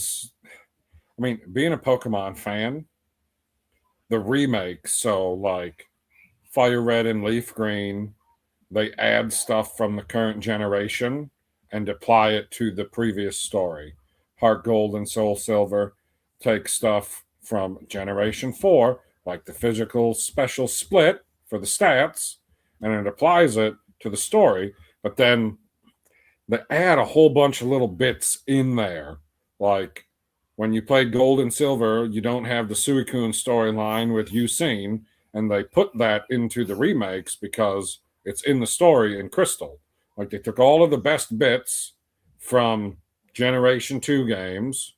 Being a Pokemon fan, the remakes, so like Fire Red and Leaf Green, they add stuff from the current generation and apply it to the previous story. Heart Gold and Soul Silver take stuff from Generation 4, like the physical special split for the stats, and it applies it to the story, but then they add a whole bunch of little bits in there. Like when you play Gold and Silver, you don't have the Suicune storyline with Yusin, and they put that into the remakes because it's in the story in Crystal. Like they took all of the best bits from Generation 2 games,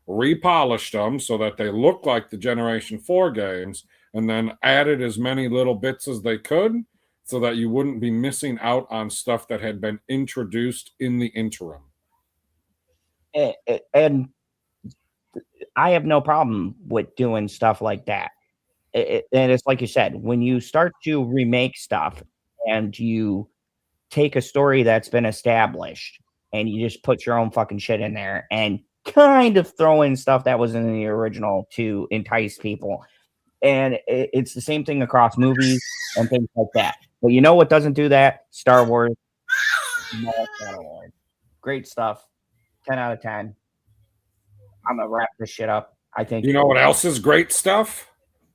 repolished them so that they look like the Generation 4 games, and then added as many little bits as they could so that you wouldn't be missing out on stuff that had been introduced in the interim. And I have no problem with doing stuff like that. And it's like you said, when you start to remake stuff and you take a story that's been established and you just put your own fucking shit in there and kind of throw in stuff that was in the original to entice people. And it's the same thing across movies and things like that. But you know what doesn't do that? Star Wars. Great stuff. 10 out of 10. I'm going to wrap this shit up. I think. You know what else is great stuff?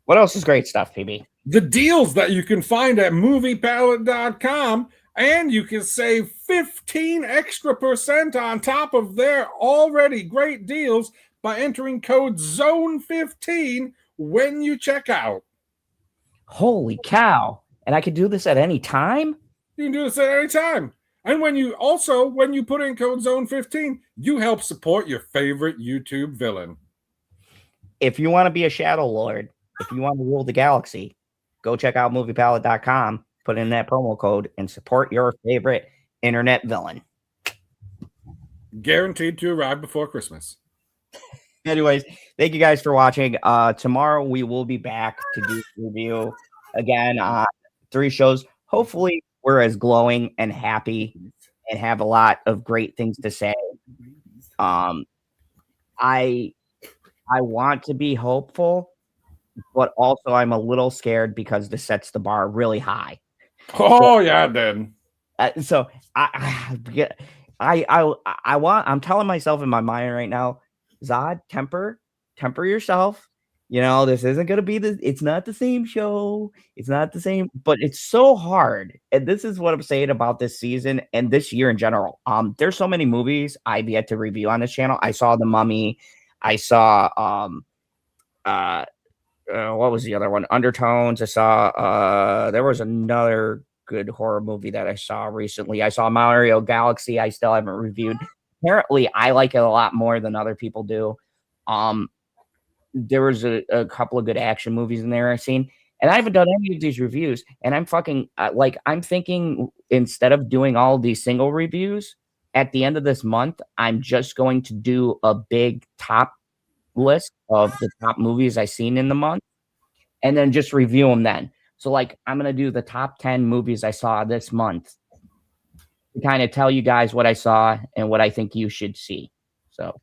What else is great stuff, PB? The deals that you can find at moviepalette.com, and you can save 15 extra % on top of their already great deals by entering code ZONE15 when you check out. Holy cow. And I could do this at any time? You can do this at any time. And when you put in code ZONE15, you help support your favorite YouTube villain. If you want to be a Shadow Lord, if you want to rule the galaxy, go check out moviepalette.com, put in that promo code, and support your favorite internet villain. Guaranteed to arrive before Christmas. Anyways, thank you guys for watching. Tomorrow we will be back to do review again on 3 shows. Hopefully we're as glowing and happy and have a lot of great things to say. I want to be hopeful, but also I'm a little scared because this sets the bar really high. Oh, yeah, then. So I'm telling myself in my mind right now, Zod, temper yourself. You know, this isn't going to be it's not the same show. It's not the same, but it's so hard. And this is what I'm saying about this season and this year in general. There's so many movies I've yet to review on this channel. I saw The Mummy. I saw, what was the other one? Undertones. I saw, there was another good horror movie that I saw recently. I saw Mario Galaxy. I still haven't reviewed. Apparently, I like it a lot more than other people do. There was a couple of good action movies in there I've seen, and I haven't done any of these reviews. And I'm fucking I'm thinking instead of doing all these single reviews at the end of this month, I'm just going to do a big top list of the top movies I've seen in the month, and then just review them then. So like I'm gonna do the top 10 movies I saw this month to kind of tell you guys what I saw and what I think you should see. So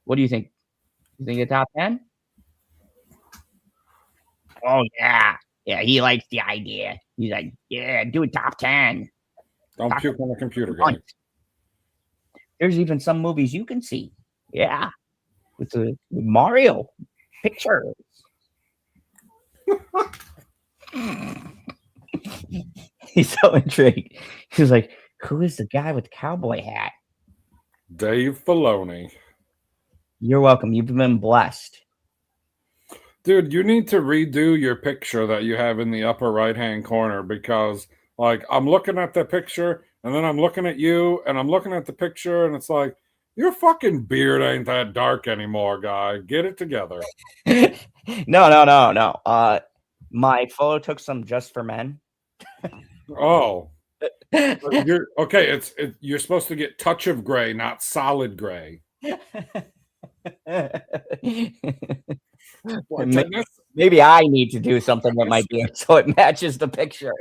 what do you think? You think the top 10? Oh yeah. Yeah, he likes the idea. He's like, yeah, do a top 10. Don't puke on the computer, guys. There's even some movies you can see. Yeah. With Mario pictures. He's so intrigued. He's like, who is the guy with the cowboy hat? Dave Filoni. You're welcome. You've been blessed. Dude, you need to redo your picture that you have in the upper right-hand corner because, like, I'm looking at the picture and then I'm looking at you and I'm looking at the picture and it's like, your fucking beard ain't that dark anymore, guy. Get it together. No. My photo took some Just for Men. Oh. You're okay. You're supposed to get touch of gray, not solid gray. Maybe I need to do something with my beard so it matches the picture.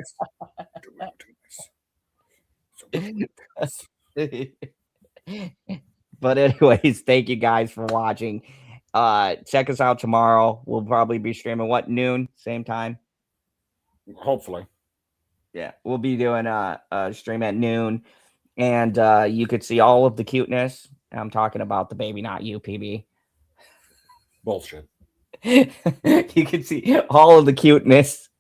But anyways, thank you guys for watching. Check us out tomorrow. We'll probably be streaming noon, same time. Hopefully. Yeah, we'll be doing a stream at noon, and you could see all of the cuteness. I'm talking about the baby, not you, PB. Bullshit. You can see all of the cuteness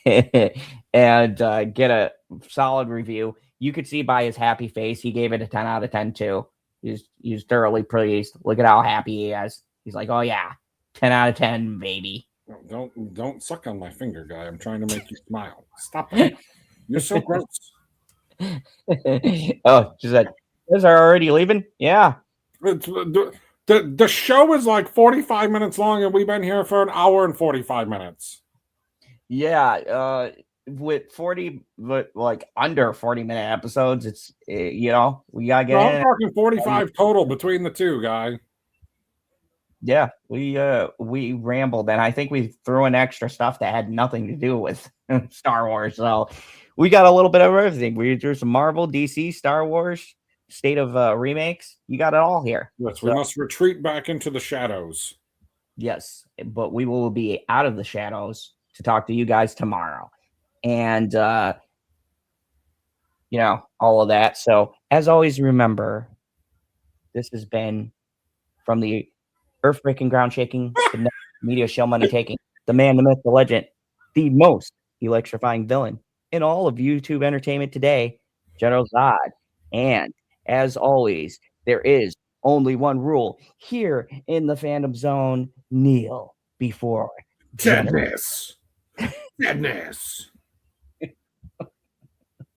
and get a solid review. You could see by his happy face, he gave it a 10 out of 10 too. He's thoroughly pleased. Look at how happy he is. He's like, oh yeah, 10 out of 10, baby. Don't suck on my finger, guy. I'm trying to make you smile. Stop it. You're so gross. Oh, she said, "You guys are already leaving?" Yeah. The show is like 45 minutes long, and we've been here for an hour and 45 minutes. Yeah. With 40, but like under 40-minute episodes, it's we gotta get in. I'm talking 45 total between the two, guy. Yeah, we rambled, and I think we threw in extra stuff that had nothing to do with Star Wars. So we got a little bit of everything. We threw some Marvel, DC, Star Wars, state of remakes. You got it all here. Yes, we must retreat back into the shadows. Yes, but we will be out of the shadows to talk to you guys tomorrow. And all of that. So as always, remember, this has been from the earth-breaking, ground-shaking, the media show money taking, the man, the myth, the legend, the most electrifying villain in all of YouTube entertainment today, General Zod. And as always, there is only one rule here in the fandom zone: kneel before Deadness. Deadness.